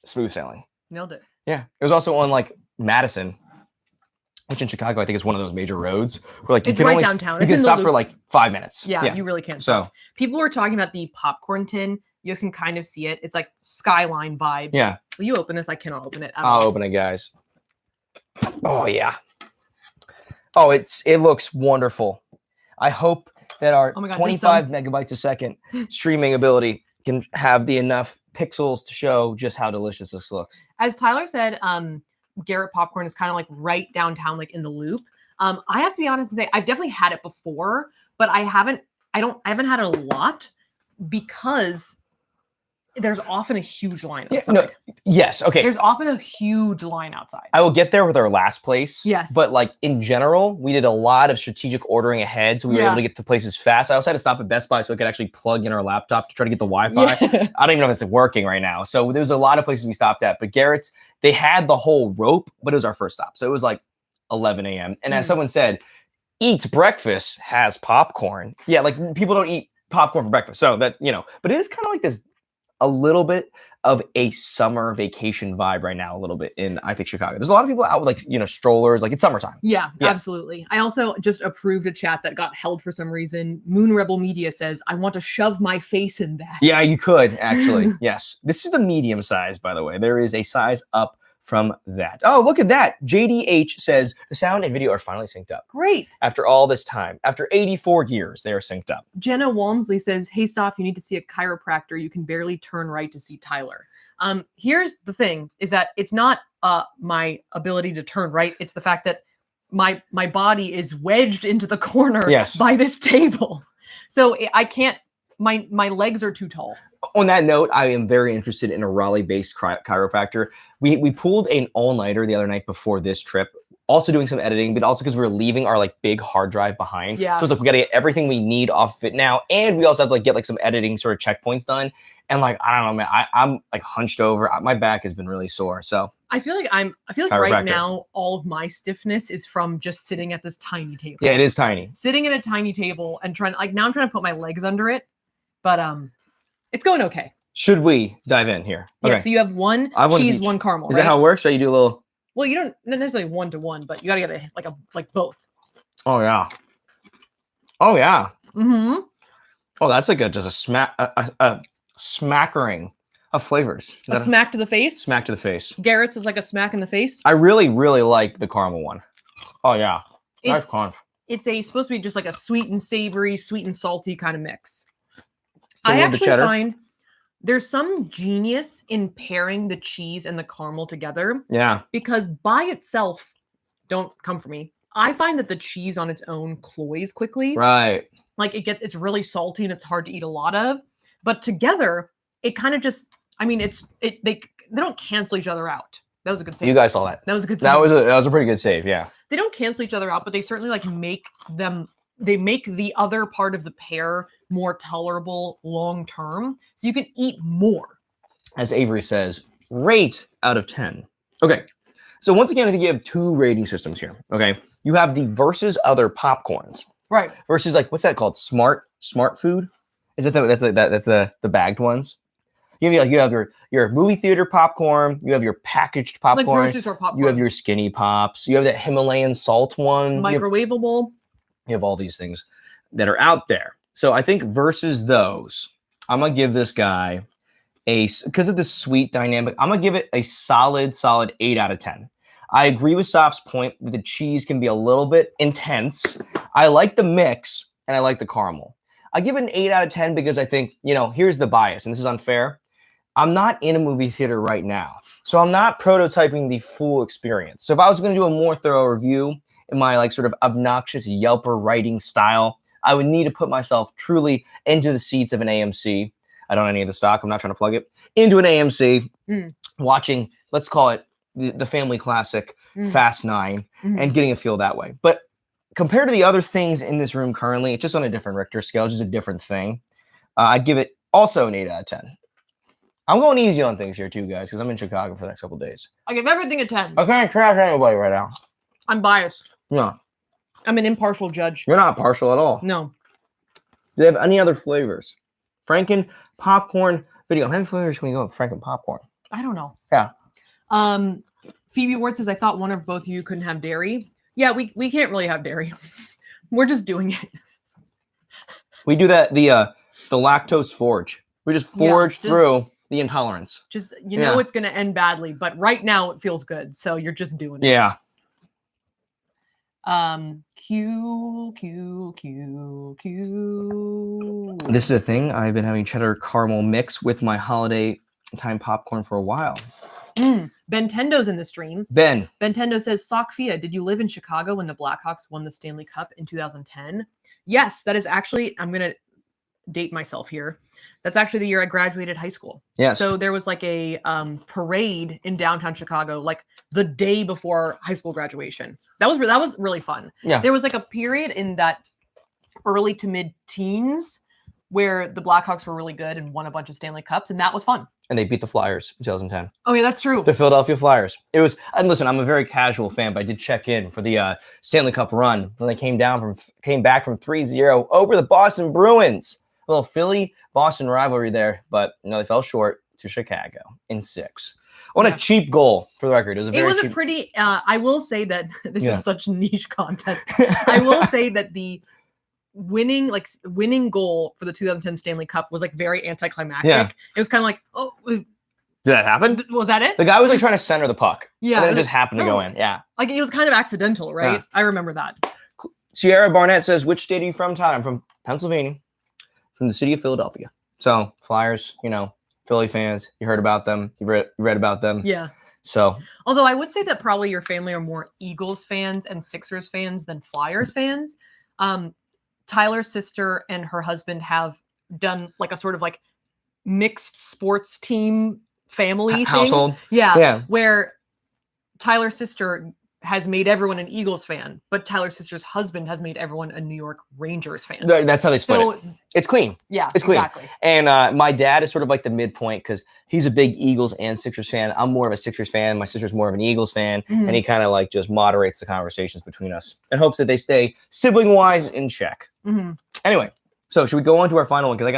Smooth sailing. Nailed it. Yeah. It was also on like Madison, which in Chicago, I think is one of those major roads where like you can only downtown. You can stop for like 5 minutes. Yeah, you really can't. So people were talking about the popcorn tin. You can kind of see it. It's like skyline vibes. Yeah. Will you open this? I cannot open it. I'll open it, guys. Oh yeah. Oh, it looks wonderful. I hope that our 25 megabytes a second streaming ability can have the enough pixels to show just how delicious this looks. As Tyler said, Garrett popcorn is kind of like right downtown, like in the Loop. I have to be honest and say I've definitely had it before, but I haven't I haven't had a lot because there's often a huge line outside. Yes. Okay. There's often a huge line outside. I will get there with our last place. Yes. But like in general, we did a lot of strategic ordering ahead, so we were able to get to places fast. I also had to stop at Best Buy so I could actually plug in our laptop to try to get the Wi-Fi. Yeah. I don't even know if it's working right now. So there's a lot of places we stopped at. But Garrett's, they had the whole rope, but it was our first stop. So it was like 11 a.m. And as someone said, eats breakfast, has popcorn. Yeah, like people don't eat popcorn for breakfast. So that, but it is kind of like this, a little bit of a summer vacation vibe right now, a little bit in, I think, Chicago. There's a lot of people out with like, strollers, like it's summertime. Yeah, absolutely. I also just approved a chat that got held for some reason. Moon Rebel Media says, I want to shove my face in that. Yeah, you could actually. Yes. This is the medium size, by the way. There is a size up from that. Oh, look at that. JDH says the sound and video are finally synced up. Great. After all this time, after 84 years, they are synced up. Jenna Walmsley says, hey, Soph, you need to see a chiropractor. You can barely turn right to see Tyler. Here's the thing, is that it's not my ability to turn right. It's the fact that my body is wedged into the corner by this table. So I can't, my legs are too tall. On that note, I am very interested in a Raleigh-based chiropractor. We pulled an all-nighter the other night before this trip, also doing some editing, but also because we were leaving our like big hard drive behind. Yeah. So it's like we got to get everything we need off of it now, and we also have to like get like some editing sort of checkpoints done. And like I don't know, man, I'm like hunched over. My back has been really sore. So I feel like right now all of my stiffness is from just sitting at this tiny table. Yeah, it is tiny. Sitting at a tiny table and now I'm trying to put my legs under it, but it's going okay. Should we dive in here? Okay. Yeah, so you have one cheese, one caramel. Is that how it works? Or you do a little? Well, you don't necessarily 1-to-1, but you gotta get like both. Oh yeah. Oh yeah. Mm-hmm. Oh, that's like just a smackering of flavors. A smack to the face? Smack to the face. Garrett's is like a smack in the face. I really, really like the caramel one. Oh yeah. Nice crunch. It's supposed to be just like a sweet and savory, sweet and salty kind of mix. I actually find there's some genius in pairing the cheese and the caramel together. Yeah. Because by itself, don't come for me. I find that the cheese on its own cloys quickly. Right. Like it's really salty and it's hard to eat a lot of. But together, it kind of just, I mean, they don't cancel each other out. That was a good save. You guys saw that. That was a good save. That was a pretty good save, yeah. They don't cancel each other out, but they certainly like make the other part of the pear more tolerable long term, so you can eat more. As Avery says, rate out of 10. Okay, so once again, I think you have two rating systems here. Okay, you have the versus other popcorns, right? Versus like what's that called? Smart food? Is that that's the bagged ones? You have your movie theater popcorn. You have your packaged popcorn. Like grocery store popcorn. You have your Skinny Pops. You have that Himalayan salt one. Microwavable. You have all these things that are out there. So I think versus those, I'm going to give this guy because of the sweet dynamic, I'm going to give it a solid 8 out of 10. I agree with Soph's point that the cheese can be a little bit intense. I like the mix and I like the caramel. I give it an 8 out of 10 because I think, here's the bias, and this is unfair. I'm not in a movie theater right now, so I'm not prototyping the full experience. So if I was going to do a more thorough review in my like sort of obnoxious Yelper writing style, I would need to put myself truly into the seats of an AMC. I don't have any of the stock. I'm not trying to plug it. Into an AMC, watching, let's call it the family classic, Fast 9, and getting a feel that way. But compared to the other things in this room currently, it's just on a different Richter scale, just a different thing. I'd give it also an 8 out of 10. I'm going easy on things here too, guys, because I'm in Chicago for the next couple of days. I give everything a 10. I can't trash anybody right now. I'm biased. No. I'm an impartial judge. You're not partial at all. No. Do they have any other flavors? Franken popcorn video. How many flavors can we go with Franken popcorn? I don't know. Yeah. Phoebe Ward says, I thought one of both of you couldn't have dairy. Yeah, we can't really have dairy. We're just doing it. We do that, the lactose forge. We just forge through the intolerance. Just, know it's going to end badly, but right now it feels good. So you're just doing it. Yeah. Q. This is a thing. I've been having cheddar caramel mix with my holiday time popcorn for a while. Bentendo's in the stream. Bentendo says, Safiya, did you live in Chicago when the Blackhawks won the Stanley Cup in 2010? yes, that is actually, I'm going to date myself here. That's actually the year I graduated high school. Yes. So there was like a parade in downtown Chicago, like the day before high school graduation. That was really fun. Yeah. There was like a period in that early to mid teens where the Blackhawks were really good and won a bunch of Stanley Cups, and that was fun. And they beat the Flyers in 2010. Oh yeah, that's true. The Philadelphia Flyers. It was, and listen, I'm a very casual fan, but I did check in for the Stanley Cup run when they came back from 3-0 over the Boston Bruins. A little Philly-Boston rivalry there, but they fell short to Chicago in 6. On a cheap goal, for the record. It was a pretty, I will say that this is such niche content. I will say that the winning goal for the 2010 Stanley Cup was like very anticlimactic. Yeah. It was kind of like, oh, did that happen? Was that it? The guy was like trying to center the puck. Yeah. And then it just happened to go in. Yeah. Like it was kind of accidental, right? Yeah. I remember that. Sierra Barnett says, which state are you from, Tyler? I'm from Pennsylvania, from the city of Philadelphia. So Flyers, Philly fans, you heard about them. You read about them. Yeah. So, although I would say that probably your family are more Eagles fans and Sixers fans than Flyers fans. Tyler's sister and her husband have done like a sort of like mixed sports team family household. Thing. Yeah. Where Tyler's sister has made everyone an Eagles fan, but Tyler's sister's husband has made everyone a New York Rangers fan. That's how they split it. It's clean. Yeah, it's clean. Exactly. And my dad is sort of like the midpoint because he's a big Eagles and Sixers fan. I'm more of a Sixers fan. My sister's more of an Eagles fan. Mm-hmm. And he kind of like just moderates the conversations between us and hopes that they stay sibling-wise in check. Mm-hmm. Anyway, so should we go on to our final one? Because I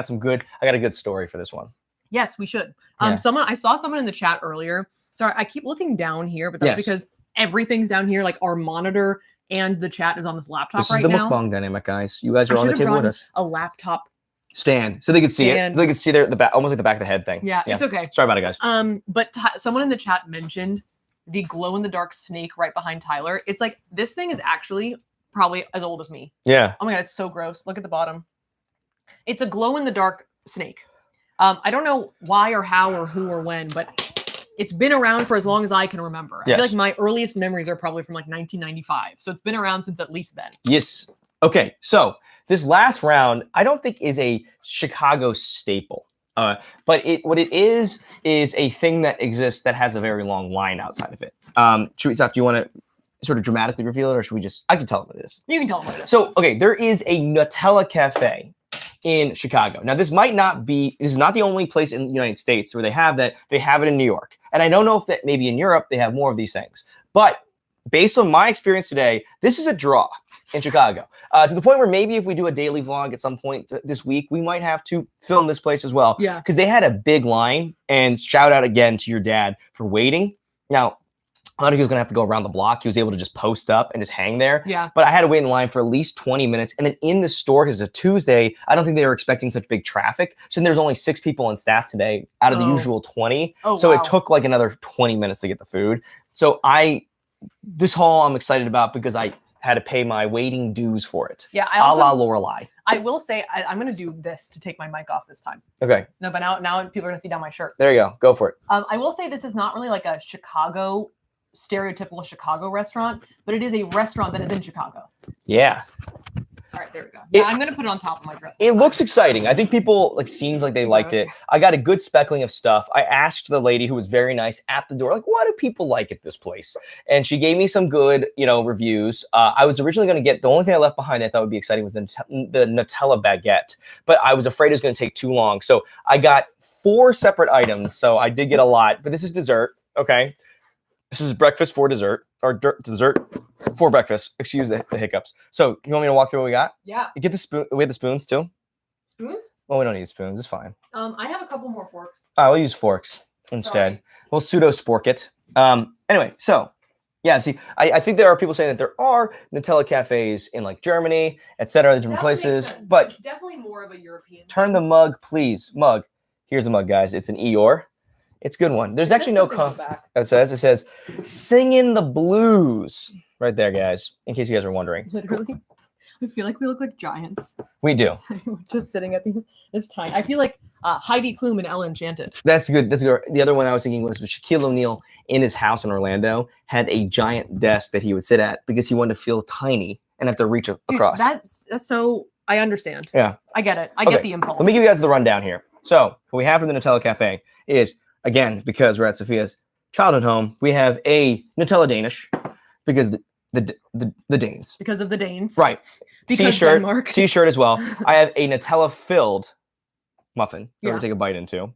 got a good story for this one. Yes, we should. I saw someone in the chat earlier. Sorry, I keep looking down here, but that's because everything's down here. Like our monitor and the chat is on this laptop right now. This is the mukbang dynamic, guys. You guys are on the table with us. A laptop stand so they could see it. So they could see the back, almost like the back of the head thing. Yeah, it's okay. Sorry about it, guys. But someone in the chat mentioned the glow in the dark snake right behind Tyler. It's like this thing is actually probably as old as me. Yeah. Oh my god, it's so gross. Look at the bottom. It's a glow in the dark snake. I don't know why or how or who or when, but it's been around for as long as I can remember. I feel like my earliest memories are probably from like 1995. So it's been around since at least then. Yes. Okay. So this last round, I don't think is a Chicago staple. But what it is a thing that exists that has a very long line outside of it. Do you want to sort of dramatically reveal it, or should we just? I can tell them what it is. You can tell them what it is. So okay, there is a Nutella cafe in Chicago. Now, this is not the only place in the United States where they have that. They have it in New York. And I don't know if that maybe in Europe they have more of these things. But based on my experience today, this is a draw in Chicago. To the point where maybe if we do a daily vlog at some point this week, we might have to film this place as well. Yeah. Because they had a big line, and shout out again to your dad for waiting. Now, I thought he was going to have to go around the block. He was able to just post up and just hang there. Yeah. But I had to wait in line for at least 20 minutes. And then in the store, because it's a Tuesday, I don't think they were expecting such big traffic. So there's only 6 people on staff today out of the usual 20. So it took like another 20 minutes to get the food. So this haul I'm excited about because I had to pay my waiting dues for it. Yeah. A la Lorelei. I will say I'm going to do this to take my mic off this time. Okay. No, but now people are going to see down my shirt. There you go. Go for it. I will say this is not really like a stereotypical Chicago restaurant, but it is a restaurant that is in Chicago. Yeah. All right, there we go. Yeah, I'm going to put it on top of my dress. It looks exciting. I think people seemed like they liked it. I got a good speckling of stuff. I asked the lady who was very nice at the door, like, what do people like at this place? And she gave me some good, reviews. I was originally going to get, the only thing I left behind that I thought would be exciting was the Nutella baguette, but I was afraid it was going to take too long. So I got 4 separate items. So I did get a lot, but this is dessert. Okay. This is breakfast for dessert, or dessert for breakfast. Excuse the hiccups. So you want me to walk through what we got? Yeah. You get the spoon. We have the spoons too. Spoons? Well, we don't need spoons. It's fine. I have a couple more forks. We'll use forks instead. Sorry. We'll pseudo spork it. Anyway, so yeah. See, I think there are people saying that there are Nutella cafes in like Germany, etc., different places. But it's definitely more of a European. Turn the mug, please. Mug. Here's the mug, guys. It's an Eeyore. It's a good one. There's actually no it says singing the blues right there, guys, in case you guys are wondering. Literally. I feel like we look like giants. We do. Just sitting at this tiny. I feel like Heidi Klum in Ella Enchanted. That's good. That's good. The other one I was thinking was Shaquille O'Neal in his house in Orlando had a giant desk that he would sit at because he wanted to feel tiny and have to reach across. That's so I understand. Yeah. I get it. I get the impulse. Let me give you guys the rundown here. So what we have for the Nutella Cafe is, again, because we're at Safiya's childhood home, we have a Nutella Danish because the Danes. Because of the Danes. Right. Because C-shirt, Denmark. C-shirt as well. I have a Nutella-filled muffin that we're take a bite into.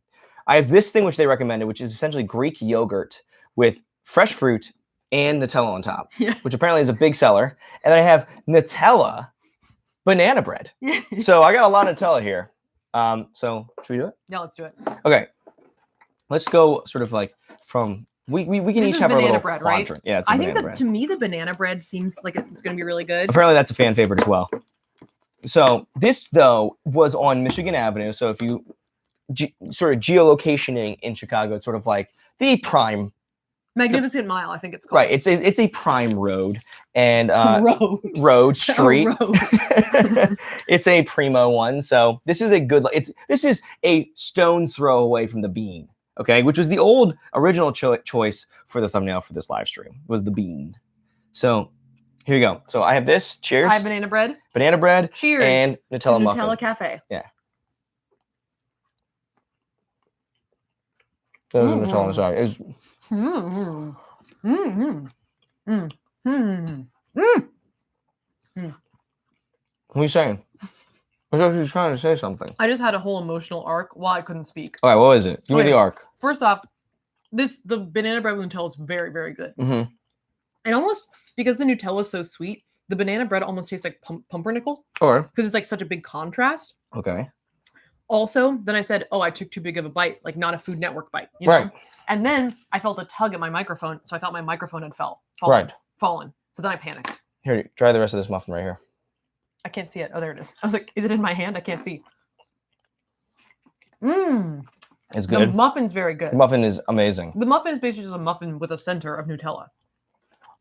I have this thing which they recommended, which is essentially Greek yogurt with fresh fruit and Nutella on top, which apparently is a big seller. And then I have Nutella banana bread. So I got a lot of Nutella here. So should we do it? Yeah, let's do it. Okay. Let's go sort of like from we can each have our little bread, quadrant. Right? Yeah, it's I think that to me the banana bread seems like it's going to be really good. Apparently that's a fan favorite as well. So this though was on Michigan Avenue. So if you sort of geolocationing in Chicago, it's sort of like the prime Magnificent Mile, I think it's called. Right. It's a prime road and street. Road. It's a primo one. So this is a good. This is a stone's throw away from the bean. Okay, which was the old original choice for the thumbnail for this live stream was the bean. So here you go. So I have this. Cheers. I have banana bread. Banana bread. Cheers. And Nutella muffin. Nutella Cafe. Yeah. There's a Nutella on the side. It's, What are you saying? I was actually trying to say something. I just had a whole emotional arc while I couldn't speak. All right, what was it? Give me the arc. First off, the banana bread with Nutella is very, very good. Mm-hmm. And almost, because the Nutella is so sweet, the banana bread almost tastes like pumpernickel. Or because it's like such a big contrast. Okay. Also, then I said, oh, I took too big of a bite, like not a Food Network bite. You know? Right. And then I felt a tug at my microphone, so I thought my microphone had fallen. So then I panicked. Here, try the rest of this muffin right here. I can't see it. Oh, there it is. I was like, is it in my hand? I can't see. It's good. The muffin's very good. The muffin is amazing. The muffin is basically just a muffin with a center of Nutella.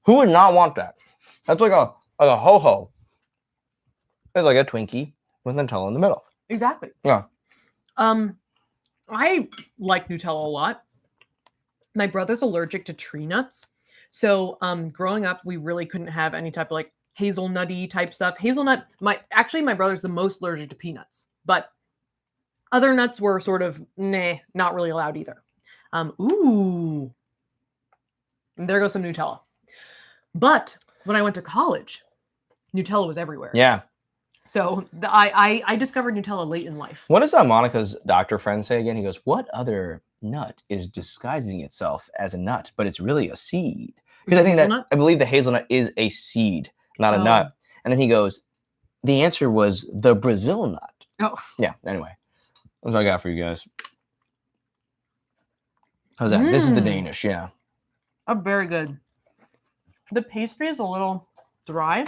Who would not want that? That's like a ho-ho. It's like a Twinkie with Nutella in the middle. Exactly. Yeah. I like Nutella a lot. My brother's allergic to tree nuts. So growing up, we really couldn't have any type of like hazelnutty type stuff. Hazelnut, my brother's the most allergic to peanuts, but other nuts were sort of, not really allowed either. Ooh. And there goes some Nutella. But when I went to college, Nutella was everywhere. Yeah. So I discovered Nutella late in life. What does Monica's doctor friend say again? He goes, what other nut is disguising itself as a nut, but it's really a seed? Because I believe the hazelnut is a seed, not a nut. And then he goes, the answer was the Brazil nut. Oh. Yeah, anyway. That's what I got for you guys. How's that? This is the Danish, yeah. Oh, very good. The pastry is a little dry,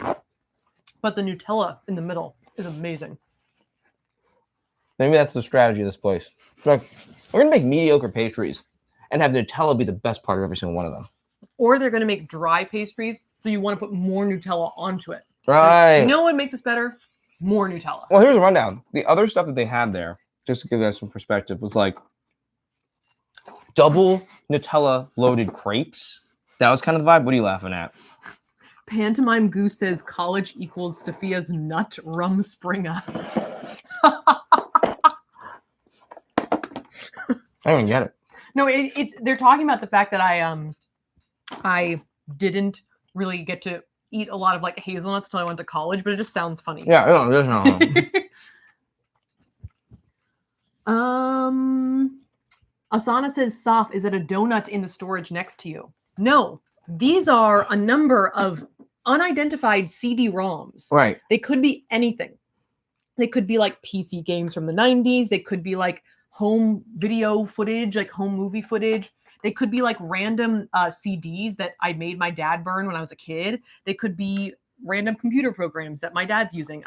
but the Nutella in the middle is amazing. Maybe that's the strategy of this place. It's like, we're going to make mediocre pastries and have Nutella be the best part of every single one of them. Or they're going to make dry pastries, so you want to put more Nutella onto it. Right. You know what would make this better? More Nutella. Well, here's a rundown. The other stuff that they had there, just to give you guys some perspective, was like double Nutella loaded crepes. That was kind of the vibe. What are you laughing at? Pantomime Goose says college equals Safiya's nut rum springer. I don't get it. No, it's they're talking about the fact that I didn't really get to eat a lot of like hazelnuts until I went to college, but it just sounds funny. Yeah, no, there's no. Asana says, Saf, is it a donut in the storage next to you? No, these are a number of unidentified CD-ROMs. Right. They could be anything. They could be like PC games from the 90s. They could be like home video footage, like home movie footage. They could be like random CDs that I made my dad burn when I was a kid. They could be random computer programs that my dad's using.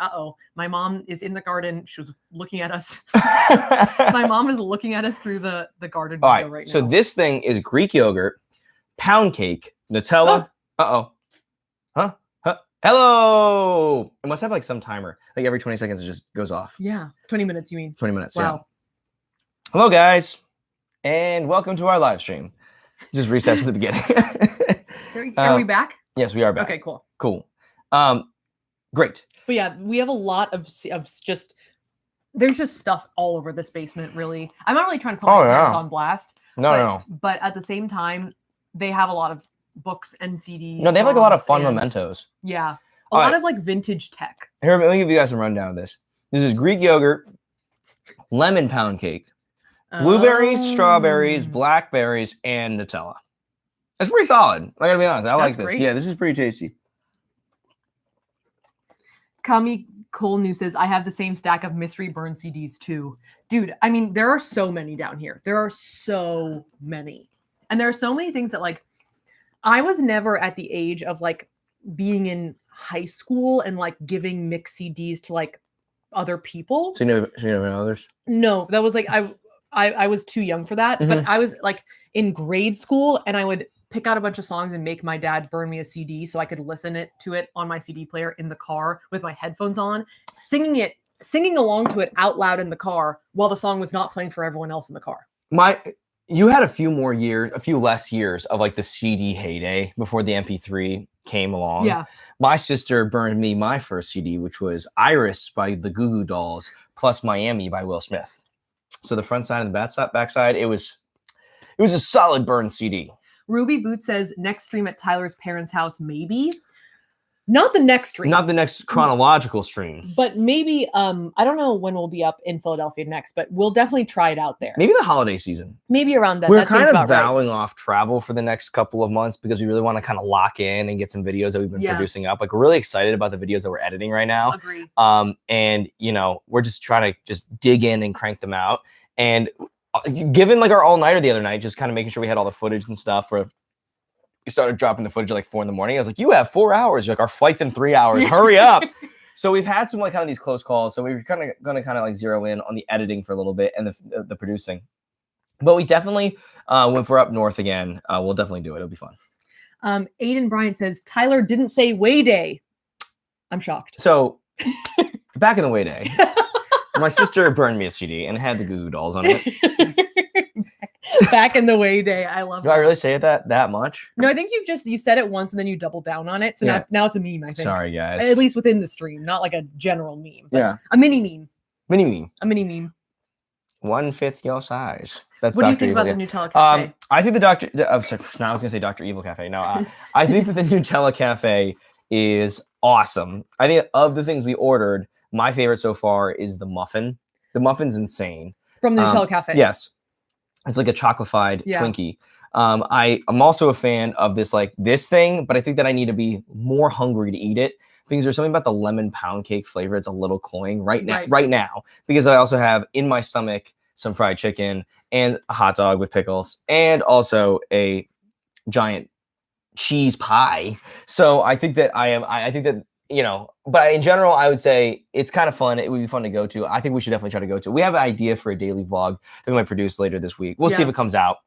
My mom is in the garden. She was looking at us. My mom is looking at us through the garden window right now. So this thing is Greek yogurt, pound cake, Nutella. Hello. It must have like some timer. Like every 20 seconds it just goes off. Yeah. 20 minutes, you mean? 20 minutes, wow. Yeah. Hello, guys. And welcome to our live stream. Just reset to the beginning. Are we back? Yes, we are back. Okay, cool. Cool. Great. But yeah, we have a lot of just, there's just stuff all over this basement, really. I'm not really trying to put my parents on blast. No. But at the same time, they have a lot of books and CDs. No, they have like a lot of fun mementos. Yeah. A lot of like vintage tech. Here, let me give you guys a rundown of this. This is Greek yogurt, lemon pound cake, blueberries, strawberries, blackberries, and Nutella. That's pretty solid. I gotta be honest. I like this. Great. Yeah, this is pretty tasty. Kami Cole New says, I have the same stack of mystery burn CDs too. Dude, I mean, there are so many down here. There are so many. And there are so many things that, like, I was never at the age of like being in high school and like giving mixed CDs to like other people. So you never know others? No, that was like I was too young for that. But I was like in grade school, and I would pick out a bunch of songs and make my dad burn me a CD so I could listen to it on my CD player in the car with my headphones on, singing along to it out loud in the car while the song was not playing for everyone else in the car. You had a few less years of like the CD heyday before the MP3 came along. Yeah. My sister burned me my first CD, which was Iris by the Goo Goo Dolls plus Miami by Will Smith. So the front side and the back side, it was a solid burn CD. Ruby Boot says next stream at Tyler's parents' house, maybe. Not the next stream. Not the next chronological stream. But maybe, I don't know when we'll be up in Philadelphia next, but we'll definitely try it out there. Maybe the holiday season. Maybe around that. We're kind of vowing off travel for the next couple of months because we really want to kind of lock in and get some videos that we've been producing up. Like, we're really excited about the videos that we're editing right now. Agreed. And, you know, we're just trying to just dig in and crank them out. And given like our all-nighter the other night, just kind of making sure we had all the footage and stuff for... We started dropping the footage at like 4 a.m. I was like, you have 4 hours. You're like, our flight's in 3 hours. Hurry up. So we've had some like kind of these close calls. So we're kind of going to like zero in on the editing for a little bit and the producing. But we definitely, when we're up north again, we'll definitely do it. It'll be fun. Aiden Bryant says, Tyler didn't say way day. I'm shocked. So back in the way day, my sister burned me a CD and it had the Goo Goo Dolls on it. Back in the way day. I love it. Do I really say it that much? No, I think you said it once and then you doubled down on it. So now it's a meme, I think. Sorry, guys. At least within the stream, not like a general meme. Yeah. A mini meme. A mini meme. 1/5 your size. That's what do you think about the Nutella Cafe? I think I was going to say Dr. Evil Cafe. No, I think that the Nutella Cafe is awesome. I think of the things we ordered, my favorite so far is the muffin. The muffin's insane. From the Nutella Cafe? Yes. It's like a chocolafied Twinkie. I'm also a fan of this thing, but I think that I need to be more hungry to eat it because there's something about the lemon pound cake flavor. It's a little cloying right now because I also have in my stomach some fried chicken and a hot dog with pickles and also a giant cheese pie. So I think that you know, but in general, I would say it's kind of fun. It would be fun to go to. I think we should definitely try to go to. We have an idea for a daily vlog that we might produce later this week. We'll see if it comes out.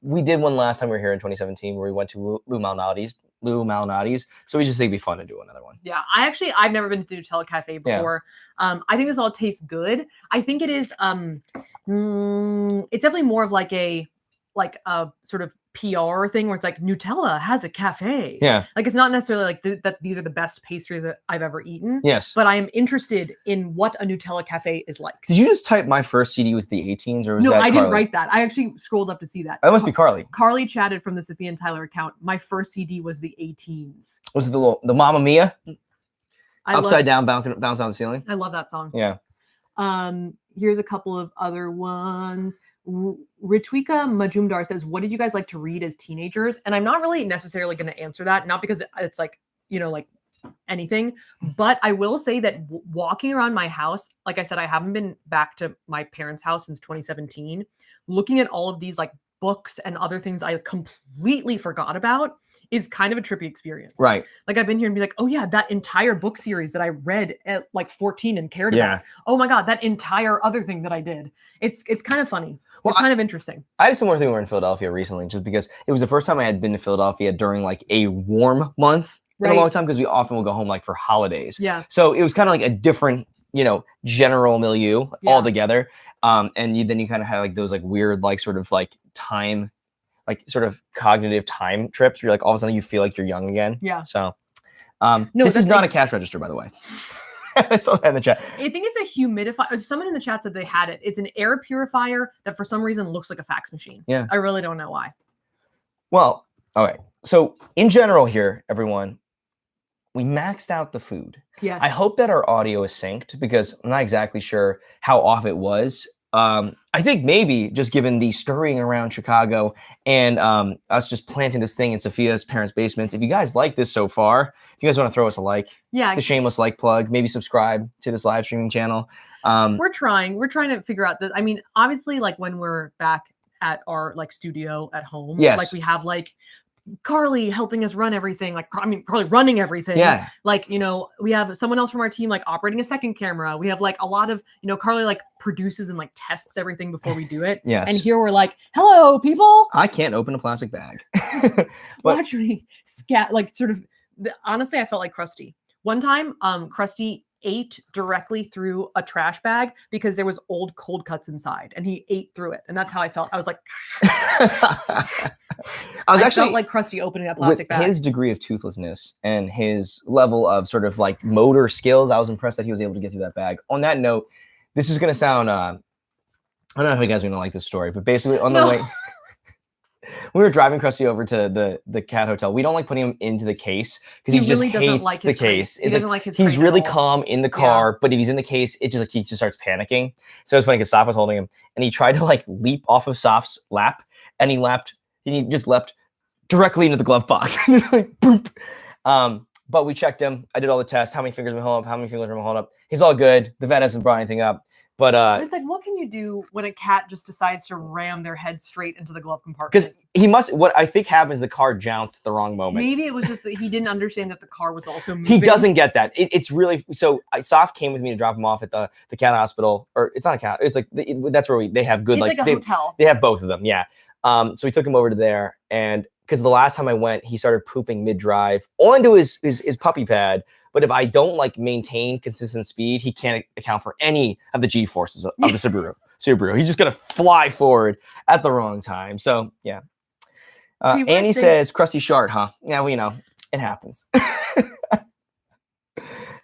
We did one last time we were here in 2017 where we went to Lou Malnati's. So we just think it'd be fun to do another one. Yeah, I've never been to the Nutella Cafe before. Yeah. I think this all tastes good. I think it is, it's definitely more of like a sort of PR thing where it's like Nutella has a cafe. Yeah. Like it's not necessarily like that these are the best pastries that I've ever eaten. Yes. But I am interested in what a Nutella cafe is like. Did you just type my first CD was the 18s or was that No, I Carly? didn't write that. I actually scrolled up to see that. That must be Carly. Carly chatted from the Safiya and Tyler account. My first CD was the 18s. Was it the Mamma Mia? Upside down, bounce on the ceiling? I love that song. Yeah. Here's a couple of other ones. Ritwika Majumdar says, what did you guys like to read as teenagers? And I'm not really necessarily going to answer that, not because it's like, you know, like anything, but I will say that walking around my house, like I said, I haven't been back to my parents' house since 2017, looking at all of these like books and other things I completely forgot about is kind of a trippy experience. Right. Like I've been here and be like, oh yeah, that entire book series that I read at like 14 and cared about. Oh my God, that entire other thing that I did. It's kind of funny. Well, it's kind of interesting. I had a similar thing when we were in Philadelphia recently, just because it was the first time I had been to Philadelphia during like a warm month in a long time, because we often will go home like for holidays. Yeah. So it was kind of like a different, you know, general milieu altogether. And then you kind of have like those like weird, like sort of like time, like sort of cognitive time trips where you're like all of a sudden you feel like you're young again. Yeah. So No, this is not a cash register, by the way. I saw that in the chat. I think it's a humidifier. Someone in the chat said they had it. It's an air purifier that for some reason looks like a fax machine. Yeah. I really don't know why. Well, okay. So in general here, everyone, we maxed out the food. Yes. I hope that our audio is synced because I'm not exactly sure how off it was. I think maybe just given the scurrying around Chicago and us just planting this thing in Safiya's parents' basements. If you guys like this so far, if you guys want to throw us a like, the shameless like plug, maybe subscribe to this live streaming channel. We're trying to figure out that. I mean, obviously, like when we're back at our like studio at home, like we have like Carly helping us run everything, like Carly running everything. Yeah. Like, you know, we have someone else from our team like operating a second camera. We have like a lot of, you know, Carly like produces and like tests everything before we do it. Yes. And here we're like, hello, people. I can't open a plastic bag. Watch me like sort of honestly, I felt like Krusty. One time, Krusty ate directly through a trash bag because there was old cold cuts inside and he ate through it. And that's how I felt. I was like, I felt like Krusty opening that plastic bag. His degree of toothlessness and his level of sort of like motor skills, I was impressed that he was able to get through that bag. On that note, this is going to sound, I don't know if you guys are going to like this story, but basically on the way, we were driving Krusty over to the cat hotel. We don't like putting him into the case because he just hates the case. He doesn't like his he's really calm in the car, but if he's in the case, he just starts panicking. So it's funny because Saf was holding him and he tried to like leap off of Saf's lap and he just leapt directly into the glove box. Just like boop. But we checked him. I did all the tests. How many fingers am I holding up? How many fingers am I holding up? He's all good. The vet hasn't brought anything up. But it's like, what can you do when a cat just decides to ram their head straight into the glove compartment? Because what I think happens, the car jounced at the wrong moment. Maybe it was just that he didn't understand that the car was also moving. He doesn't get that. It's really so. Saf came with me to drop him off at the cat hospital, or it's not a cat. It's like that's where they have good it's like a hotel. They have both of them, yeah. So we took him over to there, and because the last time I went, he started pooping mid-drive onto his puppy pad. But if I don't like maintain consistent speed, he can't account for any of the G forces of the Subaru. He's just gonna fly forward at the wrong time. So yeah. Annie says, "Krusty shart, huh?" Yeah, well, you know, it happens.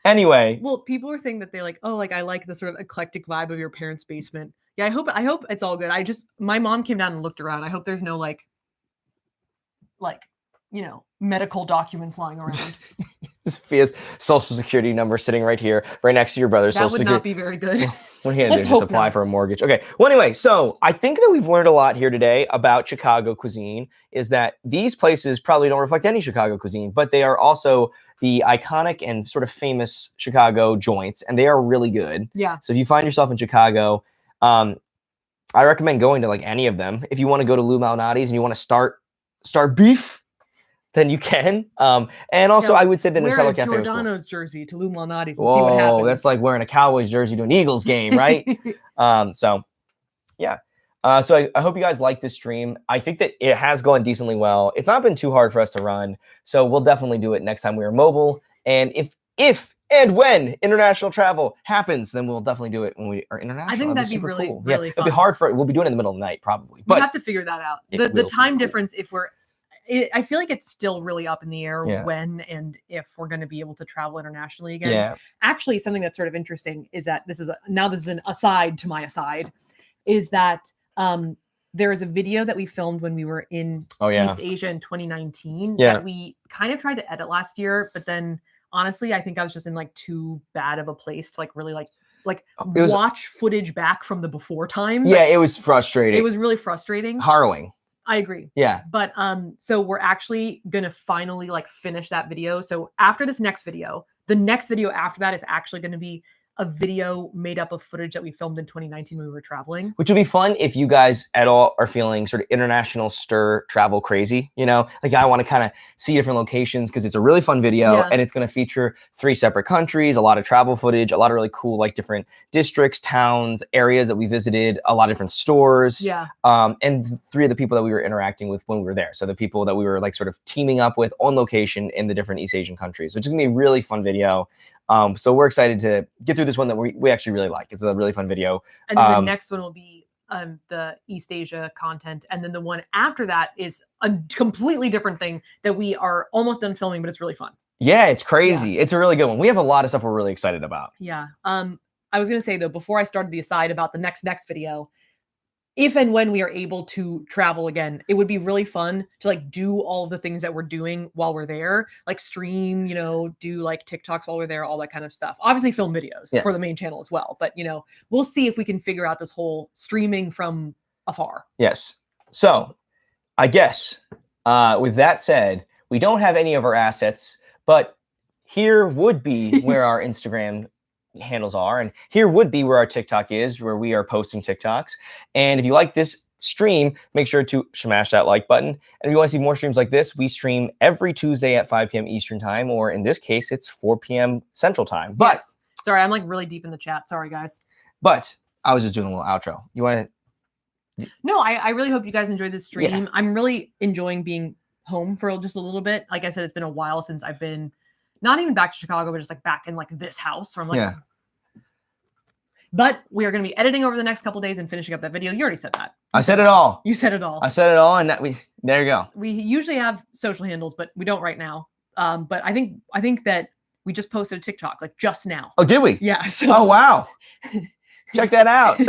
Anyway. Well, people are saying that they like, oh, like I like the sort of eclectic vibe of your parents' basement. Yeah, I hope it's all good. My mom came down and looked around. I hope there's no like, you know, medical documents lying around. Safiya's social security number sitting right here, right next to your brother's social security. That would not be very good. What are you gonna do? Just apply for a mortgage? Okay. Well, anyway, so I think that we've learned a lot here today about Chicago cuisine. Is that these places probably don't reflect any Chicago cuisine, but they are also the iconic and sort of famous Chicago joints, and they are really good. Yeah. So if you find yourself in Chicago, I recommend going to like any of them. If you want to go to Lou Malnati's and you want to start beef, then you can. And also, I would say the Nutella Cafe was cool. Wear a Giordano's jersey to Lou Malnati's and see what happens. That's like wearing a Cowboys jersey to an Eagles game, right? So, yeah. So I hope you guys like this stream. I think that it has gone decently well. It's not been too hard for us to run, so we'll definitely do it next time we are mobile. And if and when international travel happens, then we'll definitely do it when we are international. I think that'd be really, cool. really fun. It'll be hard we'll be doing it in the middle of the night, probably. But we have to figure that out. The time difference, I feel like it's still really up in the air when and if we're going to be able to travel internationally again. Yeah. Actually, something that's sort of interesting is that this is an aside to my aside, is that there is a video that we filmed when we were in East Asia in 2019 that we kind of tried to edit last year, but then honestly, I think I was just in like too bad of a place to like really watch footage back from the before times. Yeah, it was frustrating. It was really frustrating. Harrowing. I agree. Yeah. But so we're actually gonna finally like finish that video. So after this next video, the next video after that is actually gonna be a video made up of footage that we filmed in 2019 when we were traveling. Which would be fun if you guys at all are feeling sort of international stir travel crazy, you know? Like I want to kind of see different locations because it's a really fun video and it's going to feature 3 separate countries, a lot of travel footage, a lot of really cool like different districts, towns, areas that we visited, a lot of different stores. Yeah. And 3 of the people that we were interacting with when we were there. So the people that we were like sort of teaming up with on location in the different East Asian countries, which is going to be a really fun video. So we're excited to get through this one that we actually really like. It's a really fun video. And then the next one will be the East Asia content. And then the one after that is a completely different thing that we are almost done filming, but it's really fun. Yeah, it's crazy. It's a really good one. We have a lot of stuff we're really excited about. Yeah. I was gonna say though, before I started the aside about the next video, if and when we are able to travel again, it would be really fun to like do all of the things that we're doing while we're there, like stream, you know, do like TikToks while we're there, all that kind of stuff. Obviously film videos for the main channel as well, but you know, we'll see if we can figure out this whole streaming from afar. Yes. So I guess with that said, we don't have any of our assets, but here would be where our Instagram handles are, and here would be where our TikTok is, where we are posting TikToks. And if you like this stream, make sure to smash that like button. And if you want to see more streams like this, we stream every Tuesday at 5 p.m. Eastern time, or in this case, it's 4 p.m. Central time. But sorry, I'm like really deep in the chat. Sorry, guys. But I was just doing a little outro. You want to? No, I really hope you guys enjoyed this stream. Yeah. I'm really enjoying being home for just a little bit. Like I said, it's been a while since I've been not even back to Chicago, but just like back in like this house. So I'm like, But we are going to be editing over the next couple days and finishing up that video. You already said that. I said it all. You said it all. I said it all, and there you go. We usually have social handles, but we don't right now. But I think that we just posted a TikTok like just now. Oh, did we? Yeah. So. Oh, wow. Check that out.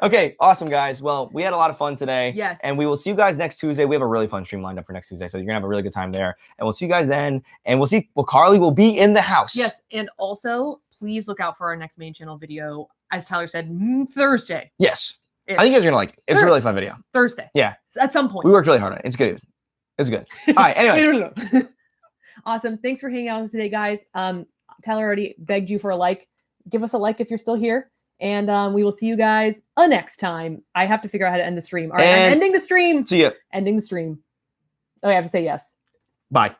Okay, awesome, guys. Well, we had a lot of fun today. Yes. And we will see you guys next Tuesday. We have a really fun stream lined up for next Tuesday, so you're going to have a really good time there. And we'll see you guys then. And we'll see, Carly will be in the house. Yes, and also, please look out for our next main channel video. As Tyler said, Thursday. Yes. I think you guys are going to like it. It's a really fun video. Thursday. Yeah. At some point. We worked really hard on it. It's good. It's good. All right, anyway. Awesome. Thanks for hanging out with us today, guys. Tyler already begged you for a like. Give us a like if you're still here. And we will see you guys next time. I have to figure out how to end the stream. All right, I'm ending the stream. See ya. Ending the stream. Oh, I have to say yes. Bye.